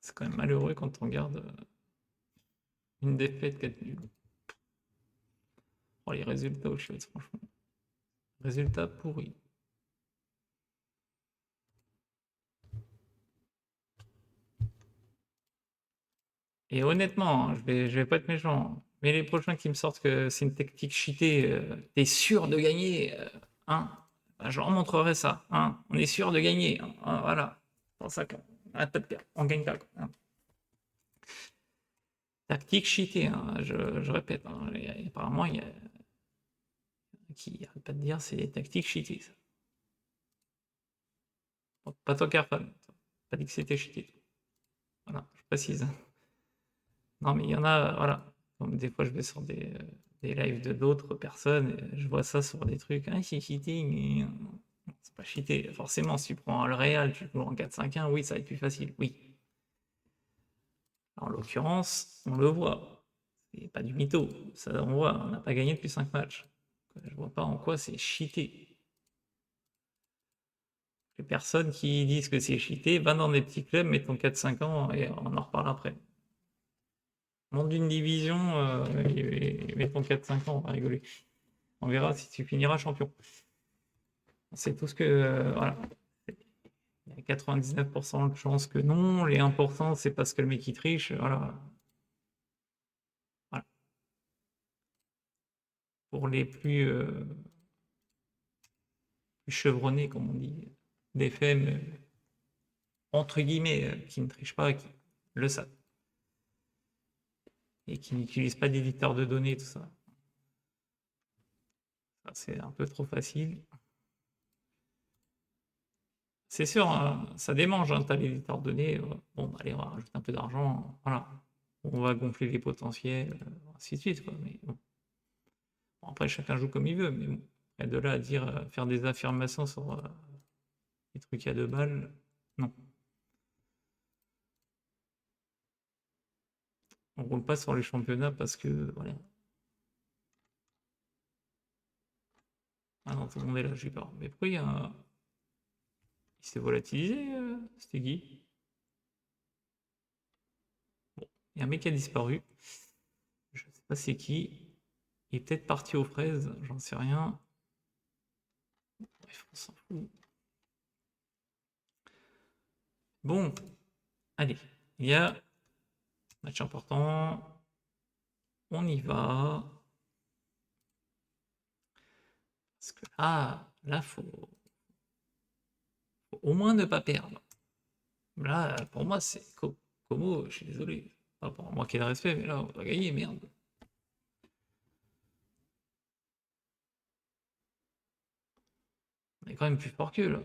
C'est quand même malheureux quand on garde une défaite, 4 nuls. Oh, les résultats au chiottes, franchement. Résultats pourris. Et honnêtement, hein, je vais pas être méchant, mais les prochains qui me sortent que c'est une tactique cheatée, t'es sûr de gagner, hein, bah, je leur montrerai ça, hein, on est sûr de gagner, hein, voilà. C'est pour ça qu'on arrête pas de perdre, on gagne pas, quoi, hein. Tactique cheatée, hein, je répète, hein, apparemment il y a qui arrête pas de dire c'est des tactiques cheatées. Ça. Bon, pas toi Carfan, pas dit que c'était cheaté. Voilà, je précise. Non mais il y en a, voilà. Comme des fois je vais sur des lives de d'autres personnes, et je vois ça sur des trucs, ah c'est cheating, c'est pas cheaté. Forcément, si tu prends le Real, tu joues en 4-5-1, oui, ça va être plus facile, oui. En l'occurrence, on le voit. C'est pas du mytho, ça on voit, on n'a pas gagné depuis 5 matchs. Je vois pas en quoi c'est cheaté. Les personnes qui disent que c'est cheaté, va dans des petits clubs, mets ton 4-5 ans et on en reparle après. Monte d'une division et mets ton 4-5 ans, on va rigoler. On verra si tu finiras champion. C'est tout ce que. Voilà. Il y a 99% de chances que non. Les 1%, c'est parce que le mec il triche. Voilà. Voilà. Pour les plus chevronnés, comme on dit, des femmes, entre guillemets, qui ne trichent pas, qui le savent. Et qui n'utilisent pas d'éditeur de données, tout ça. Ça c'est un peu trop facile. C'est sûr, hein, ça démange, hein, t'as l'éditeur de données. Bon, bah, allez, on va rajouter un peu d'argent. Voilà. On va gonfler les potentiels, ainsi de suite. Quoi. Mais bon. Bon, après, chacun joue comme il veut. Mais bon. Et de là à dire, faire des affirmations sur les trucs à 2 balles, non. On roule pas sur les championnats parce que, voilà. Ah non, tout le monde est là, j'ai peur. Mais pourquoi il s'est volatilisé, c'était qui? Bon, il y a un mec qui a disparu. Je sais pas c'est qui. Il est peut-être parti aux fraises, j'en sais rien. Bref, on s'en fout. Bon, allez, il y a match important. On y va. Parce que là, faut au moins ne pas perdre. Là, pour moi, c'est Como, je suis désolé. Pas pour manquer de respect, mais là, on va gagner, merde. On est quand même plus fort qu'eux, là.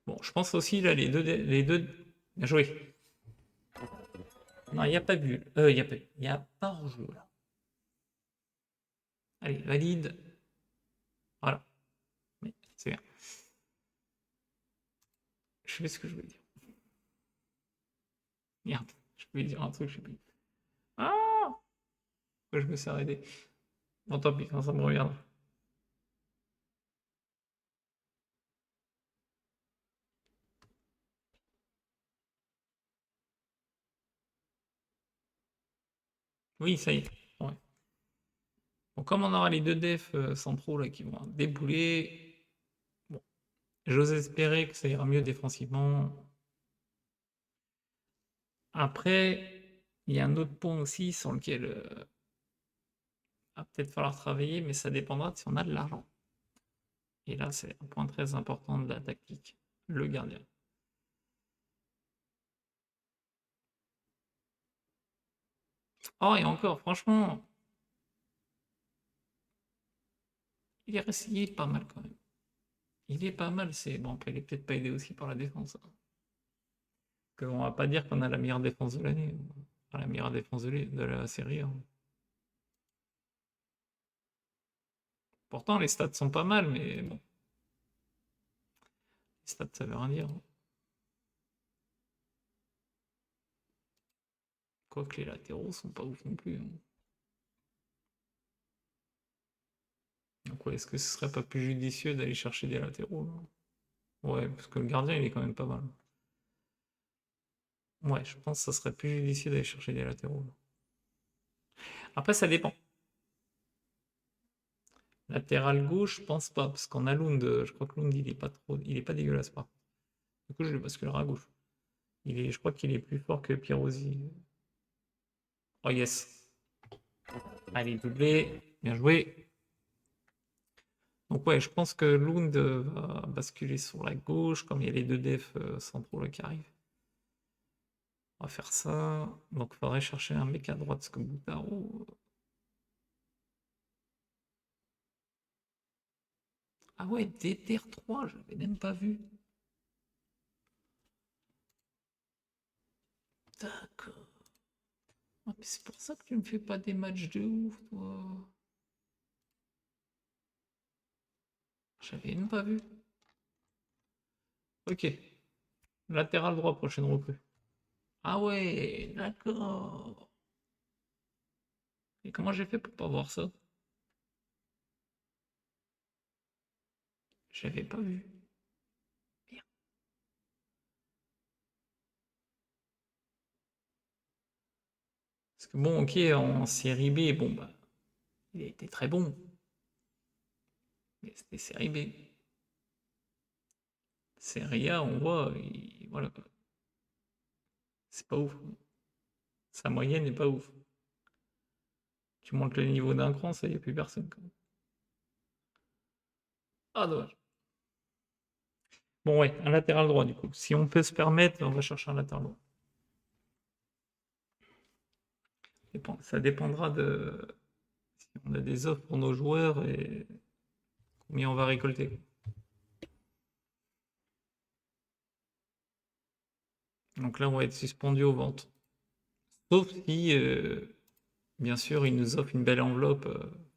Bon, je pense aussi, là, les deux. Bien joué. Non, il n'y a pas but. Il y a pas hors-jeu, là. Allez, valide. Voilà. Mais c'est bien. Je sais ce que je voulais dire. Merde, je voulais dire un truc, je sais plus. Ah! Pourquoi je me suis arrêté? Bon, tant pis, quand ça me reviendra. Oui, ça y est. Ouais. Bon, comme on aura les deux defs centraux là, qui vont débouler, bon, j'ose espérer que ça ira mieux défensivement. Après, il y a un autre point aussi sur lequel va peut-être falloir travailler, mais ça dépendra de si on a de l'argent. Et là, c'est un point très important de la tactique, le gardien. Oh, et encore, franchement, il est pas mal quand même. Il est pas mal, c'est bon, après, il est peut-être pas aidé aussi par la défense, hein. On va pas dire qu'on a la meilleure défense de l'année, enfin, la meilleure défense de la série, hein. Pourtant, les stats sont pas mal, mais bon. Les stats, ça veut rien dire. Quoique les latéraux sont pas ouf non plus, hein. Donc ouais, est-ce que ce serait pas plus judicieux d'aller chercher des latéraux là? Ouais, parce que le gardien, il est quand même pas mal. Ouais, je pense que ça serait plus judicieux d'aller chercher des latéraux, là. Après, ça dépend. Latéral gauche, je pense pas, parce qu'on a Lund, je crois que Lund, il est pas dégueulasse, par contre. Du coup, je le basculerai à gauche. Je crois qu'il est plus fort que Pirozzi. Oh yes. Allez, doublé. Bien joué. Donc ouais, je pense que Lund va basculer sur la gauche, comme il y a les deux defs centraux là qui arrivent. On va faire ça. Donc il faudrait chercher un mec à droite, parce que Boutaro... Ah ouais, DTR3, j'avais même pas vu. D'accord. Ah, mais c'est pour ça que tu me fais pas des matchs de ouf, toi. J'avais même pas vu. Ok. Latéral droit, prochaine recrue. Ah ouais, d'accord. Et comment j'ai fait pour pas voir ça? J'avais pas vu. Merde. Parce que bon, ok, en série B, bon bah, il a été très bon. Mais c'était série B. Série A, on voit, voilà, quoi. C'est pas ouf. Sa moyenne n'est pas ouf. Tu montes le niveau d'un cran, ça y a plus personne, quand même. Ah, dommage. Bon, ouais, un latéral droit, du coup. Si on peut se permettre, on va chercher un latéral droit. Ça dépendra de si on a des offres pour nos joueurs et combien on va récolter. Donc là, on va être suspendu aux ventes. Sauf si, bien sûr, ils nous offrent une belle enveloppe.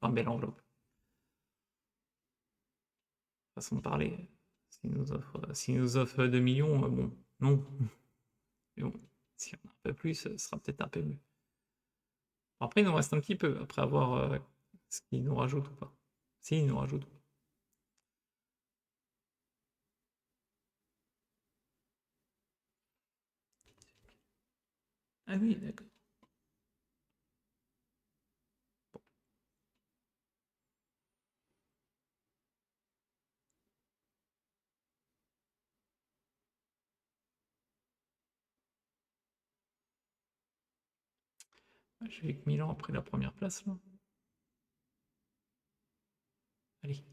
Enfin, belle enveloppe. Façon de parler. S'ils nous offrent 2 millions, bon, non. Mais bon, si on a un peu plus, ce sera peut-être un peu mieux. Après, il nous reste un petit peu, après avoir ce qu'ils nous rajoutent ou pas. Si, ils nous rajoutent. Ah oui, d'accord. Je vais que Milan a pris la première place, là. Allez.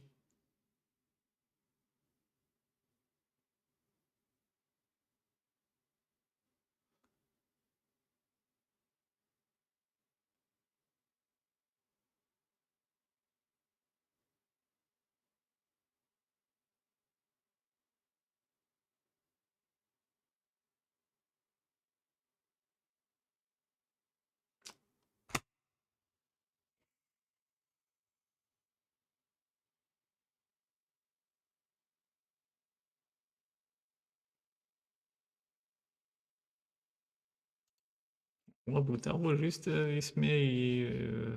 Moi, Boutaro, juste, il se met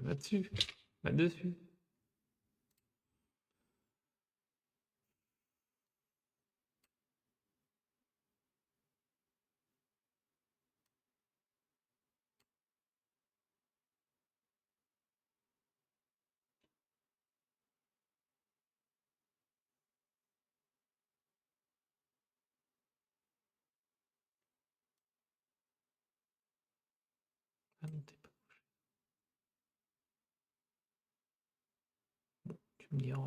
là-dessus. Là-dessus. Ah non, t'es pas. Tu me diras.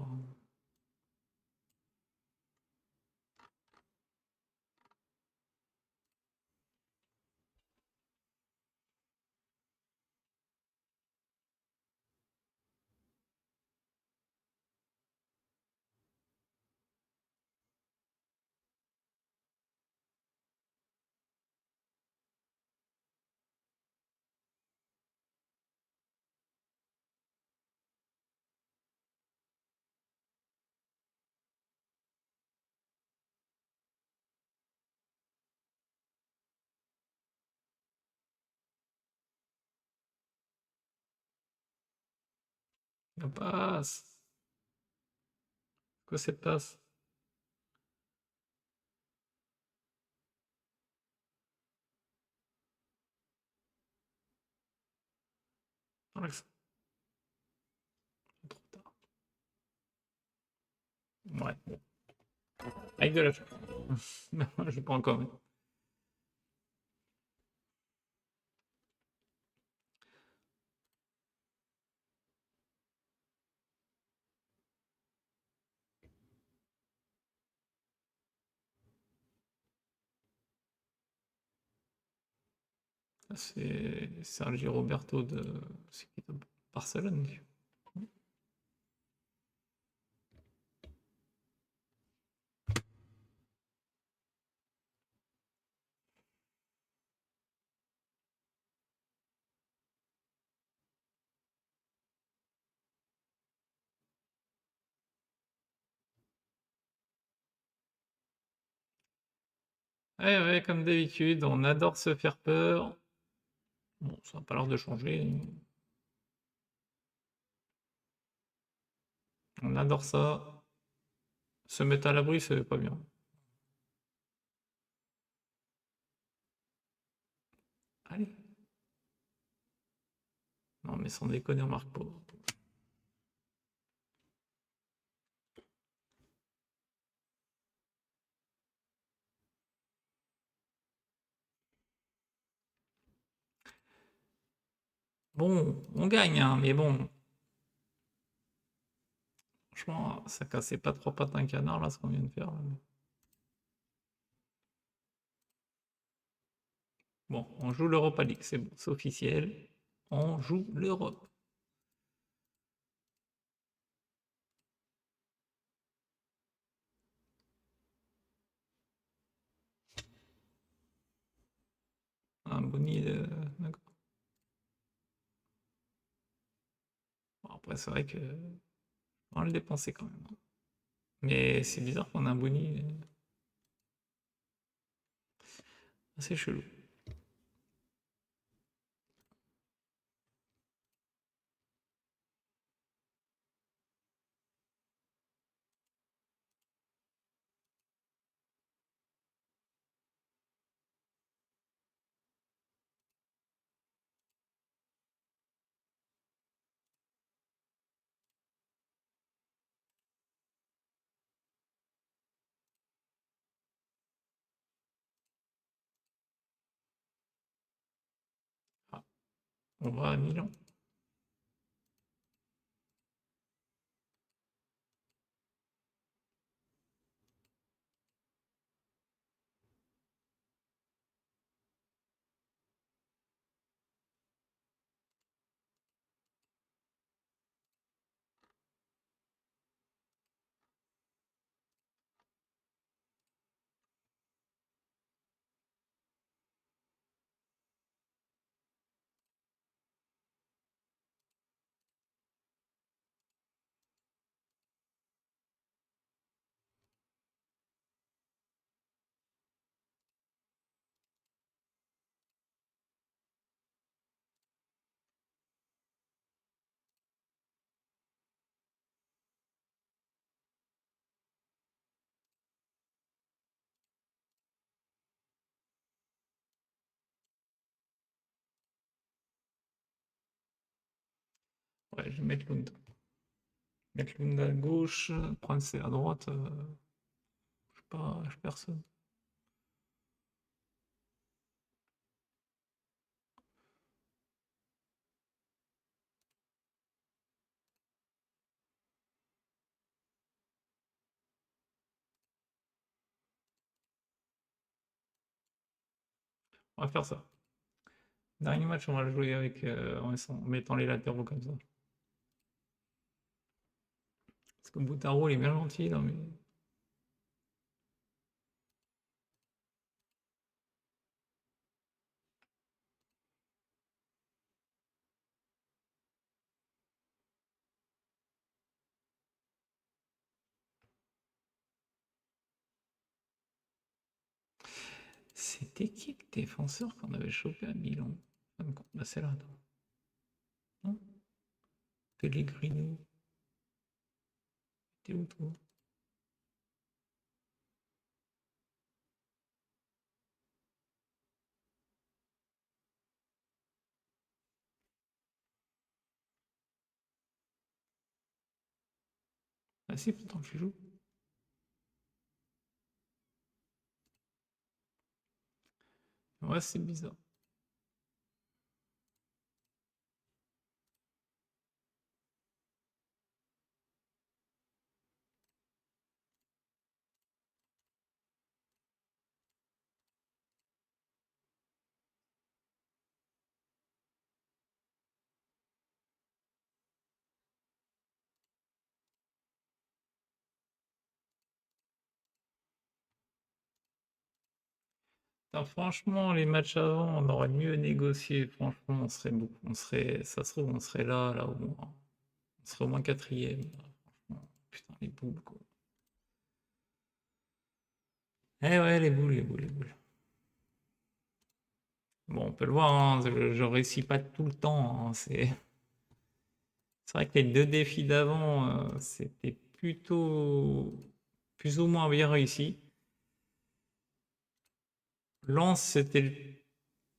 La passe. Quoi cette passe? Alex, trop tard. Ouais, bon. Avec de la chance. Je prends quand même. C'est Sergio Roberto de Barcelone. Ouais, ouais, comme d'habitude, on adore se faire peur. Bon, ça n'a pas l'air de changer. On adore ça. Se mettre à l'abri, c'est pas bien. Allez. Non, mais sans déconner, on marque pas. Bon, on gagne, hein, mais bon. Franchement, ça cassait pas trois pattes un canard, là, ce qu'on vient de faire. Bon, on joue l'Europa League, c'est bon, c'est officiel. On joue l'Europe. Un boni, d'accord. Bon, après, c'est vrai que on va le dépenser quand même, hein. Mais c'est bizarre qu'on a un boni assez chelou. Ah, on va à Milan. Ouais, je vais mettre Lund. Mettre Lund à gauche, Prince à droite. Je sais pas, je personne. On va faire ça. Dernier match, on va le jouer avec, en mettant les latéraux comme ça. Parce que Boutaro, il est bien gentil, non mais. C'était qui le défenseur qu'on avait chopé à Milan? Bah, c'est là, attends. Non, Pellegrino. T'es où, toi? Ah si, pourtant tu joues. Ouais, c'est bizarre. Putain, franchement, les matchs avant, on aurait mieux négocié. Franchement, on serait beaucoup. Ça se trouve, on serait là au moins. On serait au moins quatrième. Franchement, putain, les boules, quoi. Eh ouais, les boules, les boules, les boules. Bon, on peut le voir, hein, je réussis pas tout le temps, hein, c'est vrai que les deux défis d'avant, c'était plutôt plus ou moins bien réussi. Lens, c'était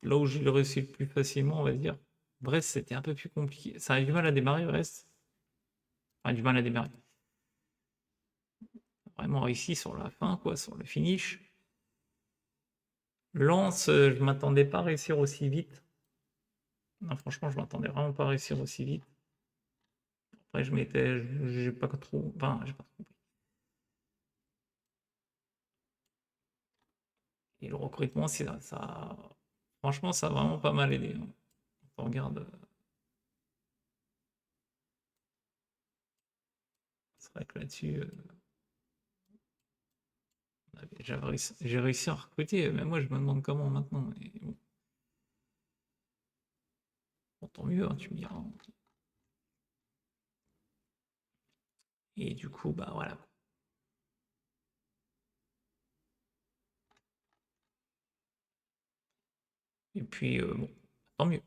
là où j'ai réussi le plus facilement, on va dire. Brest, c'était un peu plus compliqué. Ça a eu du mal à démarrer, Brest. Enfin, du mal à démarrer. Vraiment réussi sur la fin, quoi, sur le finish. Lens, je m'attendais pas à réussir aussi vite. Non, franchement, je m'attendais vraiment pas à réussir aussi vite. Après, j'ai pas trop, enfin, j'ai pas trop compris. Et le recrutement, franchement, ça a vraiment pas mal aidé, hein. Quand on regarde, c'est vrai que là-dessus, j'ai réussi à recruter, mais moi, je me demande comment maintenant. Mais bon, tant mieux, hein, tu me diras. Et du coup, bah voilà. Et puis, bon, tant mieux.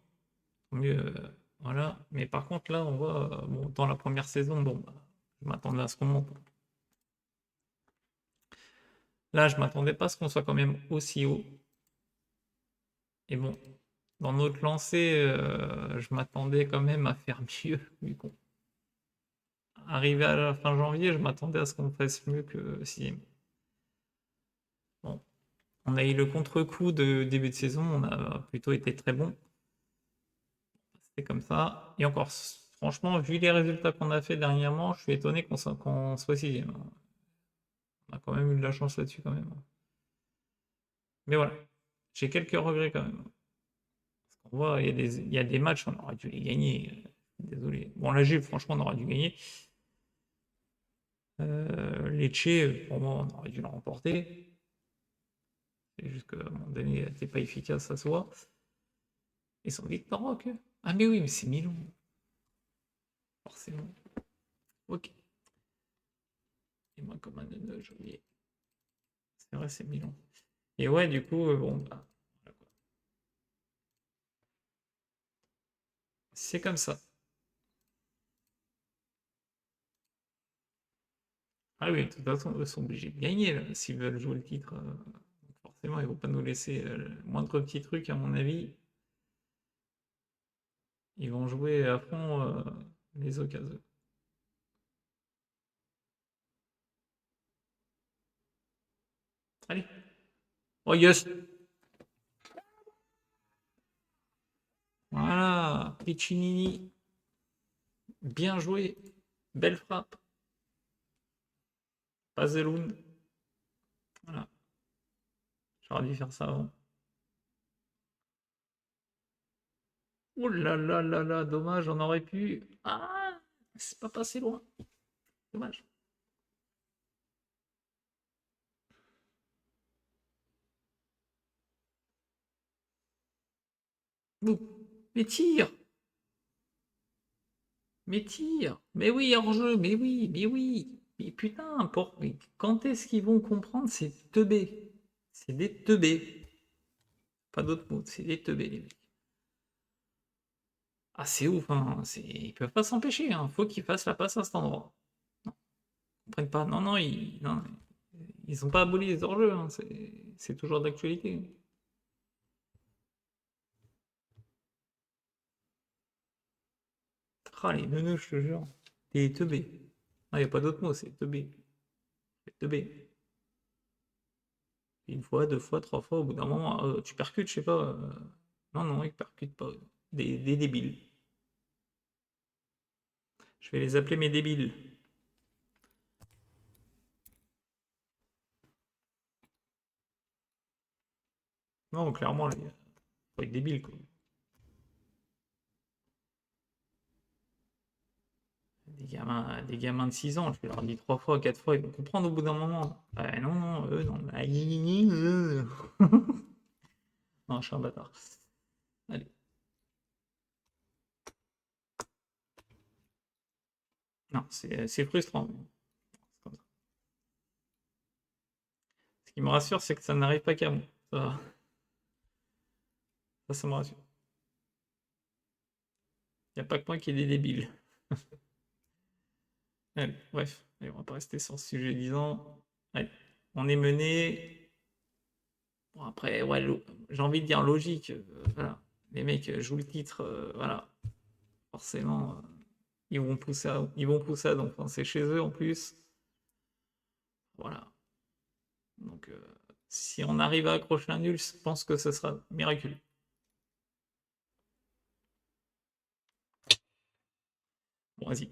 Tant mieux, voilà. Mais par contre, là, on voit, bon, dans la première saison, bon, bah, je m'attendais à ce qu'on monte. Là, je m'attendais pas à ce qu'on soit quand même aussi haut. Et bon, dans notre lancée, je m'attendais quand même à faire mieux. Vu qu'on arrivé à la fin janvier, je m'attendais à ce qu'on fasse mieux que sixième. Bon, on a eu le contre-coup de début de saison, on a plutôt été très bon. C'est comme ça. Et encore, franchement, vu les résultats qu'on a fait dernièrement, je suis étonné qu'on soit sixième. On a quand même eu de la chance là-dessus quand même. Mais voilà, j'ai quelques regrets quand même. Parce qu'on voit, il y a des matchs, on aurait dû les gagner. Désolé. Bon, la Juve, franchement, on aurait dû gagner. Lecce, pour moi, on aurait dû le remporter. C'est juste qu'à un moment donné, t'es pas efficace, ça se voit. Ils sont Victor Rock. Ah, mais oui, mais c'est Milan. Forcément. Ok. Et moi, comme un nœud, j'ai oublié. C'est vrai, c'est Milan. Et ouais, du coup, bon, bah, voilà quoi. C'est comme ça. Ah oui, de toute façon, eux sont obligés de gagner, là, s'ils veulent jouer le titre. Donc forcément, ils vont pas nous laisser le moindre petit truc, à mon avis. Ils vont jouer à fond les occasions. Allez. Oh yes. Voilà. Piccinini. Bien joué. Belle frappe. Pazeloun. Voilà. J'aurais dû faire ça avant. Oh là là là là, dommage, on aurait pu. Ah, c'est pas passé loin. Dommage. Ouh, mais tire. Mais tire. Mais oui, hors-jeu. Mais oui, mais oui. Mais putain, mais quand est-ce qu'ils vont comprendre ces teubés? C'est des teubés. Pas d'autre mot, c'est des teubés, les mecs. Ah, c'est ouf, hein. Ils peuvent pas s'empêcher, hein. Faut qu'ils fassent la passe à cet endroit. comprennent pas. Non, non, ils ont pas aboli les hors-jeux, hein, c'est toujours d'actualité. Ah, les neuneux, je te jure. T'es teubé. Ah, y a pas d'autre mot, c'est teubé. C'est teubé. Une fois, deux fois, trois fois, au bout d'un moment, tu percutes, je sais pas. Non, non, ils percutent pas. Des débiles. Je vais les appeler mes débiles. Non, clairement, les faut être débile, quoi. Des gamins de 6 ans, je leur dis trois fois, quatre fois, ils vont comprendre au bout d'un moment. Non, non, eux, non. Non, je suis un bâtard. Allez. Non, c'est frustrant. C'est comme ça. Ce qui me rassure, c'est que ça n'arrive pas qu'à moi. Ça me rassure. Il n'y a pas que moi qui ai des débiles. Allez, bref, allez, on va pas rester sur ce sujet 10 ans. Allez, on est mené. Bon, après, ouais, j'ai envie de dire logique. Voilà. Les mecs jouent le titre, voilà. Forcément, ils vont pousser à donc c'est chez eux en plus. Voilà. Donc, si on arrive à accrocher un nul, je pense que ce sera miraculeux. Bon, vas-y.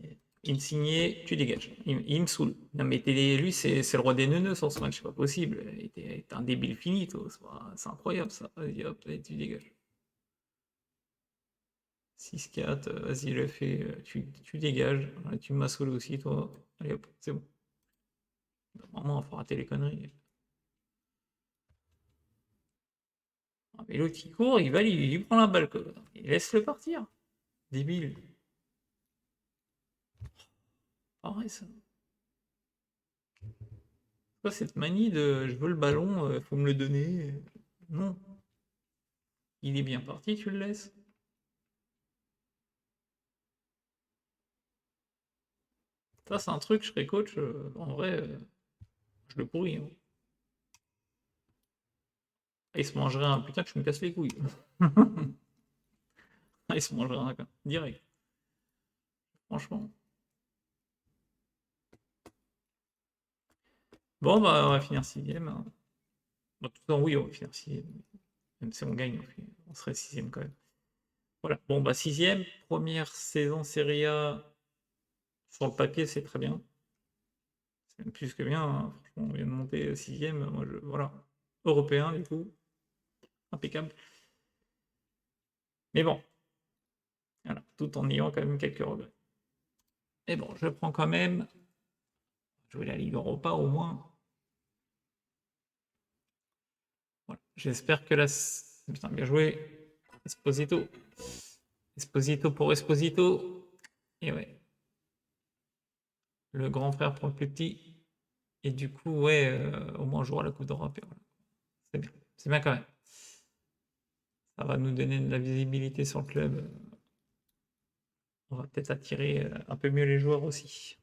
Insigné, tu dégages. Il me saoule. Non, mais lui, c'est le roi des neuneux sur ce match, c'est pas possible. T'es un débile fini, toi. C'est incroyable ça. Vas-y, hop, allez, tu dégages. 6-4, vas-y, le fais, tu dégages. Voilà, tu m'as saoulé aussi, toi. Allez hop, c'est bon. Normalement, il faut rater les conneries. Ah, mais l'autre, il court, il va, il prend la balle, quoi. Il laisse-le partir. Débile. Pareil, ça. Quoi, cette manie de je veux le ballon, faut me le donner. Non. Il est bien parti, tu le laisses. Ça, c'est un truc, je serais coach, en vrai, je le pourris, hein. Ah, il se mangerait un putain que je me casse les couilles. Ah, il se mangerait un direct, franchement. Bon, bah, on va finir sixième, hein. Bon, tout le temps, oui, on va finir sixième. Même si on gagne, on serait sixième quand même. Voilà. Bon, bah, sixième, première saison Serie A. Sur le papier, c'est très bien. C'est même plus que bien, hein. Franchement, on vient de monter sixième. Moi, voilà. Européen, du coup. Impeccable. Mais bon, voilà. Tout en ayant quand même quelques regrets. Mais bon, je prends quand même jouer la Ligue Europa au moins. Voilà. J'espère que la. Putain, bien joué. Esposito. Esposito pour Esposito. Et ouais. Le grand frère pour le plus petit. Et du coup, ouais, au moins on jouera la Coupe d'Europe. Et voilà. C'est bien. C'est bien quand même. Ça va nous donner de la visibilité sur le club. On va peut-être attirer un peu mieux les joueurs aussi.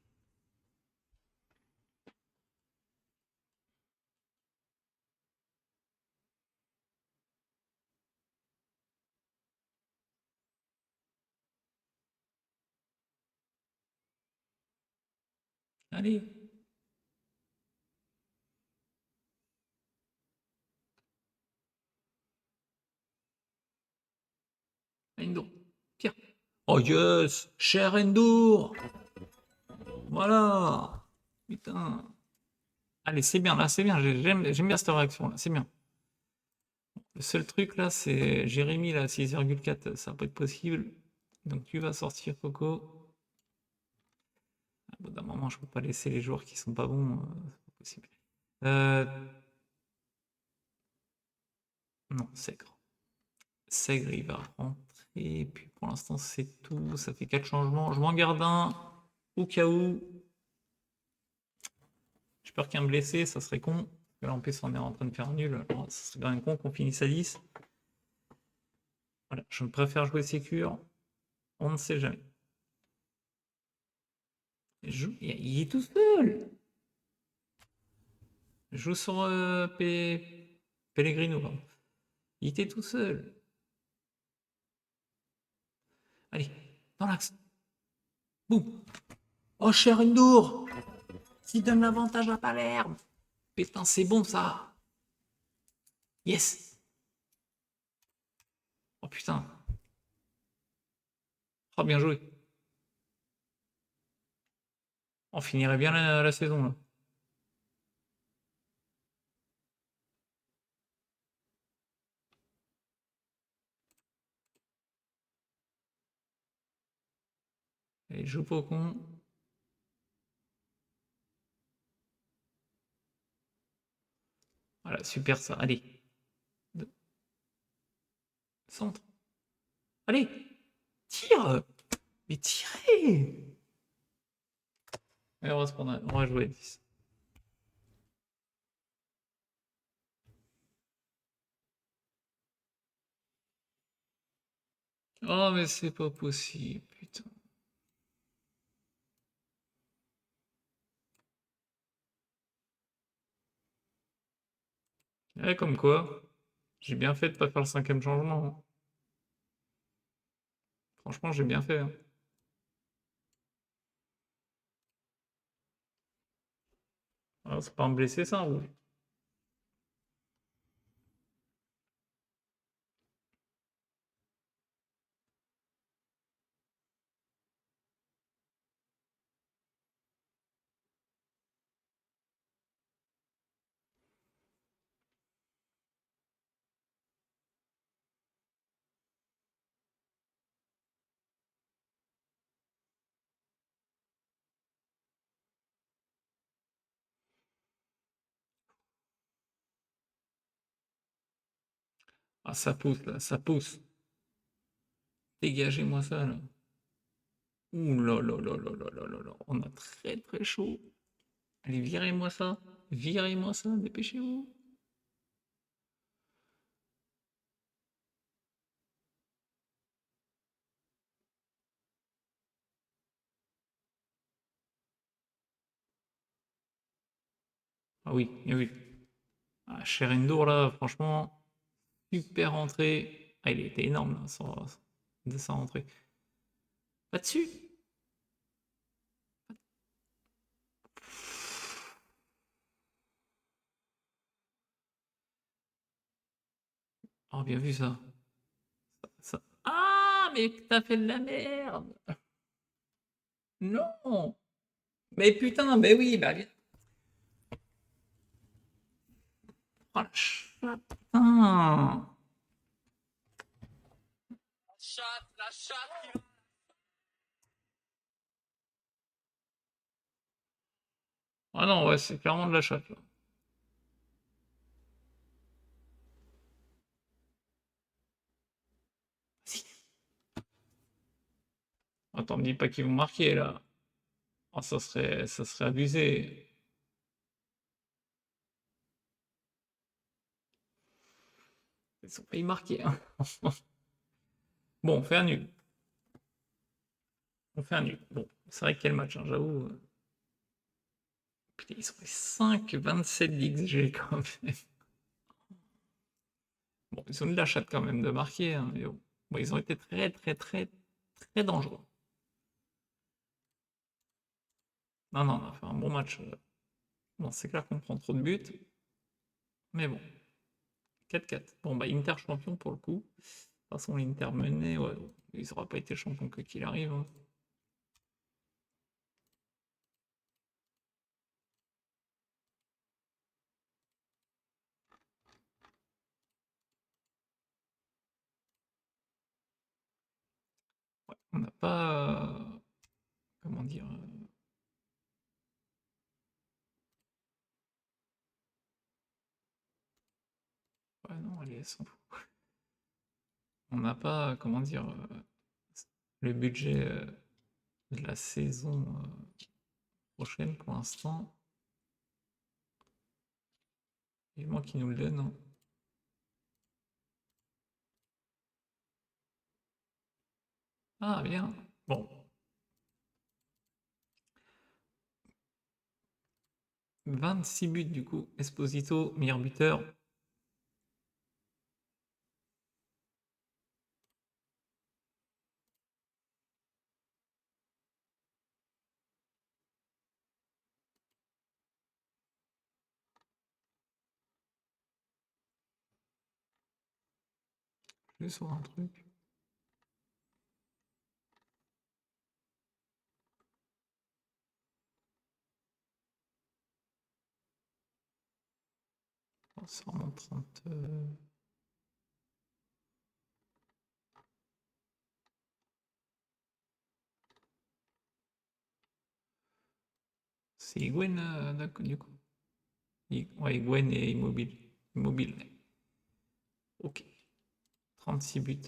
Allez. Endur. Tiens. Oh yes. Cher Endur. Voilà. Putain. Allez, c'est bien, là, c'est bien. J'aime bien cette réaction, là. C'est bien. Le seul truc, là, c'est Jérémy, là, 6,4. Ça va pas être possible. Donc, tu vas sortir, Coco. Au bout d'un moment, je peux pas laisser les joueurs qui sont pas bons. C'est pas possible. Euh, non, Sègre. Sègre, il va rentrer. Et puis, pour l'instant, c'est tout. Ça fait 4 changements. Je m'en garde un. Au cas où. J'ai peur qu'un blessé, ça serait con. Là, en plus, on est en train de faire nul. Alors, ça serait quand même con qu'on finisse à 10. Voilà, je préfère jouer sécure. On ne sait jamais. Il est tout seul. Je joue sur Pellegrino, pardon. Il était tout seul. Allez, dans l'axe. Boum. Oh, cher Endur, qui donne l'avantage à Palerme. Putain, c'est bon ça. Yes. Oh putain. Oh, bien joué. On finirait bien la saison là. Allez, je joue pas au con. Voilà, super ça. Allez. Centre. Allez. Tire. Mais tirez. Et on va jouer à 10. Oh, mais c'est pas possible, putain. Ouais, comme quoi, j'ai bien fait de pas faire le cinquième changement, hein. Franchement, j'ai bien fait, hein. Ah, c'est pas me blesser ça, ou? Ah, ça pousse, là, ça pousse. Dégagez-moi ça, là. Ouh là là là là là là là là. On a très très chaud. Allez, virez-moi ça. Virez-moi ça, dépêchez-vous. Ah oui, eh oui. Ah, Sherendor, là, franchement, super entrée. Ah, il était énorme, là, de sa rentrée. Pas dessus. Oh, bien vu ça. Ah, mais t'as fait de la merde. Non. Mais putain, mais oui, bah viens. Oh la chatte. Putain. Ah non, ouais, c'est clairement de la chatte, là. Si. Attends, me dis pas qu'ils vont marquer, là. Oh, ça serait abusé. Ils sont pas y marquer, hein. Bon, on fait un nul. On fait un nul. Bon, c'est vrai quel match, hein, j'avoue. Putain, ils ont fait 5,27 d'XG quand même. Bon, ils ont de la chatte quand même de marquer, hein, mais bon. Bon, ils ont été très, très, très, très dangereux. Non, non, on a fait un bon match. Bon, c'est clair qu'on prend trop de buts, mais bon, 4-4. Bon, bah, Inter champion pour le coup. De toute façon, l'Inter menait, ouais, ils n'auraient pas été champions quoi qu'il arrive, hein. Ouais, on n'a pas. Comment dire ouais, non, allez, s'en fout. On n'a pas, comment dire, le budget de la saison prochaine pour l'instant. Vivement qu'ils nous le donnent, hein. Ah, bien. Bon, 26 buts du coup. Esposito, meilleur buteur. Je vais sur un truc. Oh, ça remonte 30. C'est Higuain, du coup. Ouais, Higuain est immobile. Immobile. Ok. 36 buts.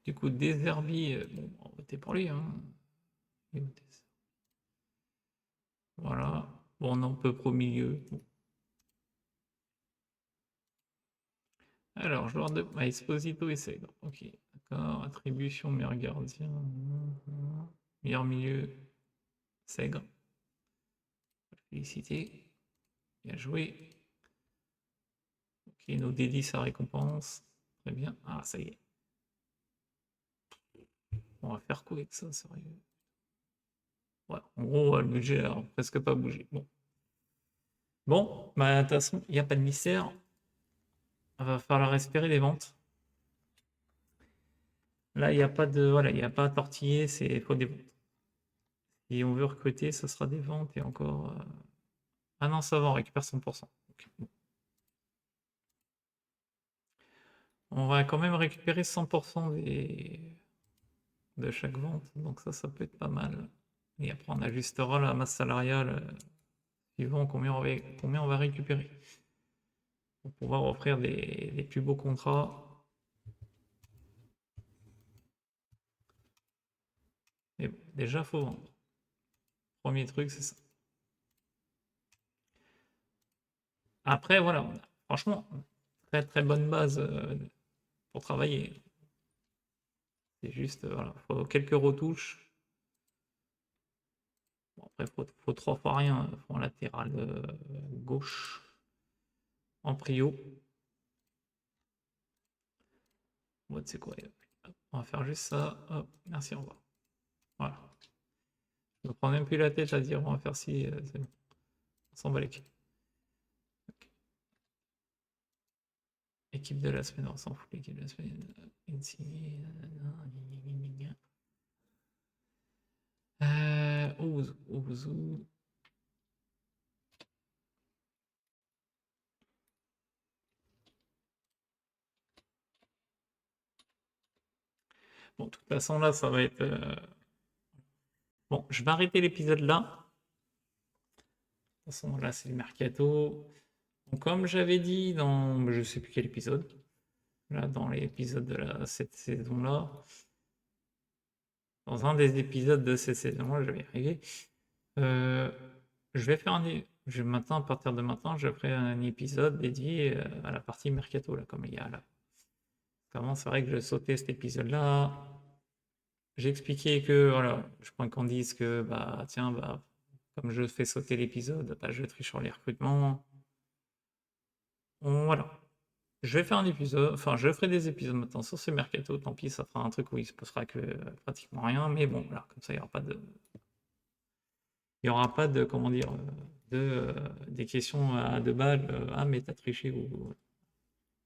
Du coup, Deserbi, bon, on va voter pour lui. Hein. Voilà. Bon, on en peut pro milieu. Bon. Alors, joueur de. Ah, Esposito et Sègre. Ok, d'accord. Attribution, meilleur gardien. Meilleur milieu, Sègre. Félicité. Bien joué. Ok, nos dédits, ça récompense. Très bien. Ah, ça y est. On va faire quoi avec ça, sérieux? Ouais, en gros, le budget a presque pas bougé. Bon. Bon, bah, de toute façon, il n'y a pas de mystère. Il va falloir espérer des ventes. Là, il n'y a pas de. Voilà, il n'y a pas à tortiller, c'est faut des ventes. Et on veut recruter, ce sera des ventes et encore. Ah non, ça va, on récupère 100%. Ok, bon. On va quand même récupérer 100% de chaque vente, donc ça peut être pas mal. Et après, on ajustera la masse salariale suivant combien on va récupérer. Pour pouvoir offrir des plus beaux contrats. Mais bon, déjà, faut vendre. Premier truc, c'est ça. Après, voilà, on a, franchement, très très bonne base pour travailler. C'est juste, voilà, faut quelques retouches. Bon, après, faut 3 fois rien. Faut un latéral gauche en prio. Bon, tu sais quoi, on va faire juste ça. Hop, merci, au revoir. Voilà. Je me prends même plus la tête à dire on va faire ci, c'est bon. On s'en bat les couilles. Ok. Équipe de la semaine, on s'en fout, l'équipe de la semaine. Insigne, Ouzou. Bon, de toute façon, là, ça va être. Bon, je vais arrêter l'épisode là. De toute façon, là, c'est le mercato. Donc, comme j'avais dit dans. Je sais plus quel épisode. Là, dans l'épisode de cette saison-là. Dans un des épisodes de cette saison-là, je vais y arriver. Je vais faire maintenant, à partir de maintenant, je ferai un épisode dédié à la partie mercato, là, comme il y a là. Comment c'est vrai que je sautais cet épisode-là. J'ai expliqué que, voilà, je prends qu'on dise que, bah, tiens, bah, comme je fais sauter l'épisode, bah, je triche sur les recrutements. Voilà. Je vais faire un épisode, enfin, je ferai des épisodes maintenant sur ce mercato. Tant pis, ça fera un truc où il se passera que pratiquement rien, mais bon, voilà, comme ça, il y aura pas de, comment dire, des questions à 2 balles. Ah, mais t'as triché ou.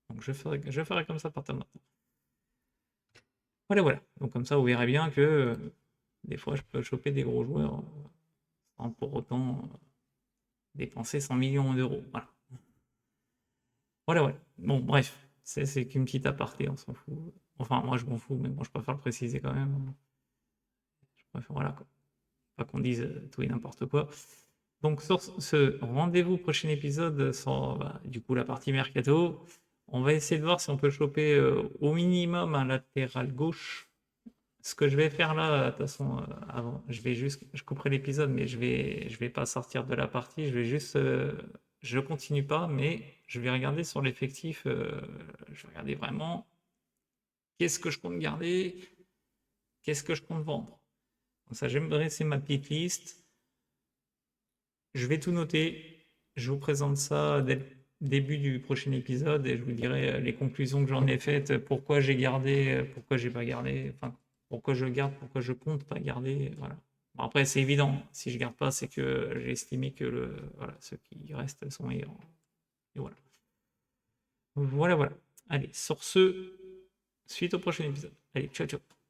Donc, je ferai comme ça à partir de maintenant. Voilà, voilà. Donc, comme ça, vous verrez bien que des fois, je peux choper des gros joueurs sans pour autant dépenser 100 millions d'euros. Voilà. Voilà, voilà. Bon, bref, c'est qu'une petite aparté, on s'en fout. Enfin, moi, je m'en fous, mais bon, je préfère le préciser quand même. Je préfère, voilà, quoi. Pas qu'on dise tout et n'importe quoi. Donc, sur ce rendez-vous prochain épisode, sur bah, du coup la partie mercato, on va essayer de voir si on peut choper au minimum un latéral gauche. Ce que je vais faire là, de toute façon, avant, je couperai l'épisode, mais je vais pas sortir de la partie. Je vais juste, je continue pas, mais je vais regarder sur l'effectif. Je vais regarder vraiment qu'est-ce que je compte garder, qu'est-ce que je compte vendre. Donc ça, je vais me dresser ma petite liste. Je vais tout noter. Je vous présente ça dès le début du prochain épisode et je vous dirai les conclusions que j'en ai faites, pourquoi j'ai gardé, pourquoi j'ai pas gardé, enfin, pourquoi je garde, pourquoi je compte pas garder. Voilà. Bon, après, c'est évident. Si je garde pas, c'est que j'ai estimé que voilà, ceux qui restent sont meilleurs. Et voilà. Voilà, voilà. Allez, sur ce, suite au prochain épisode. Allez, ciao, ciao.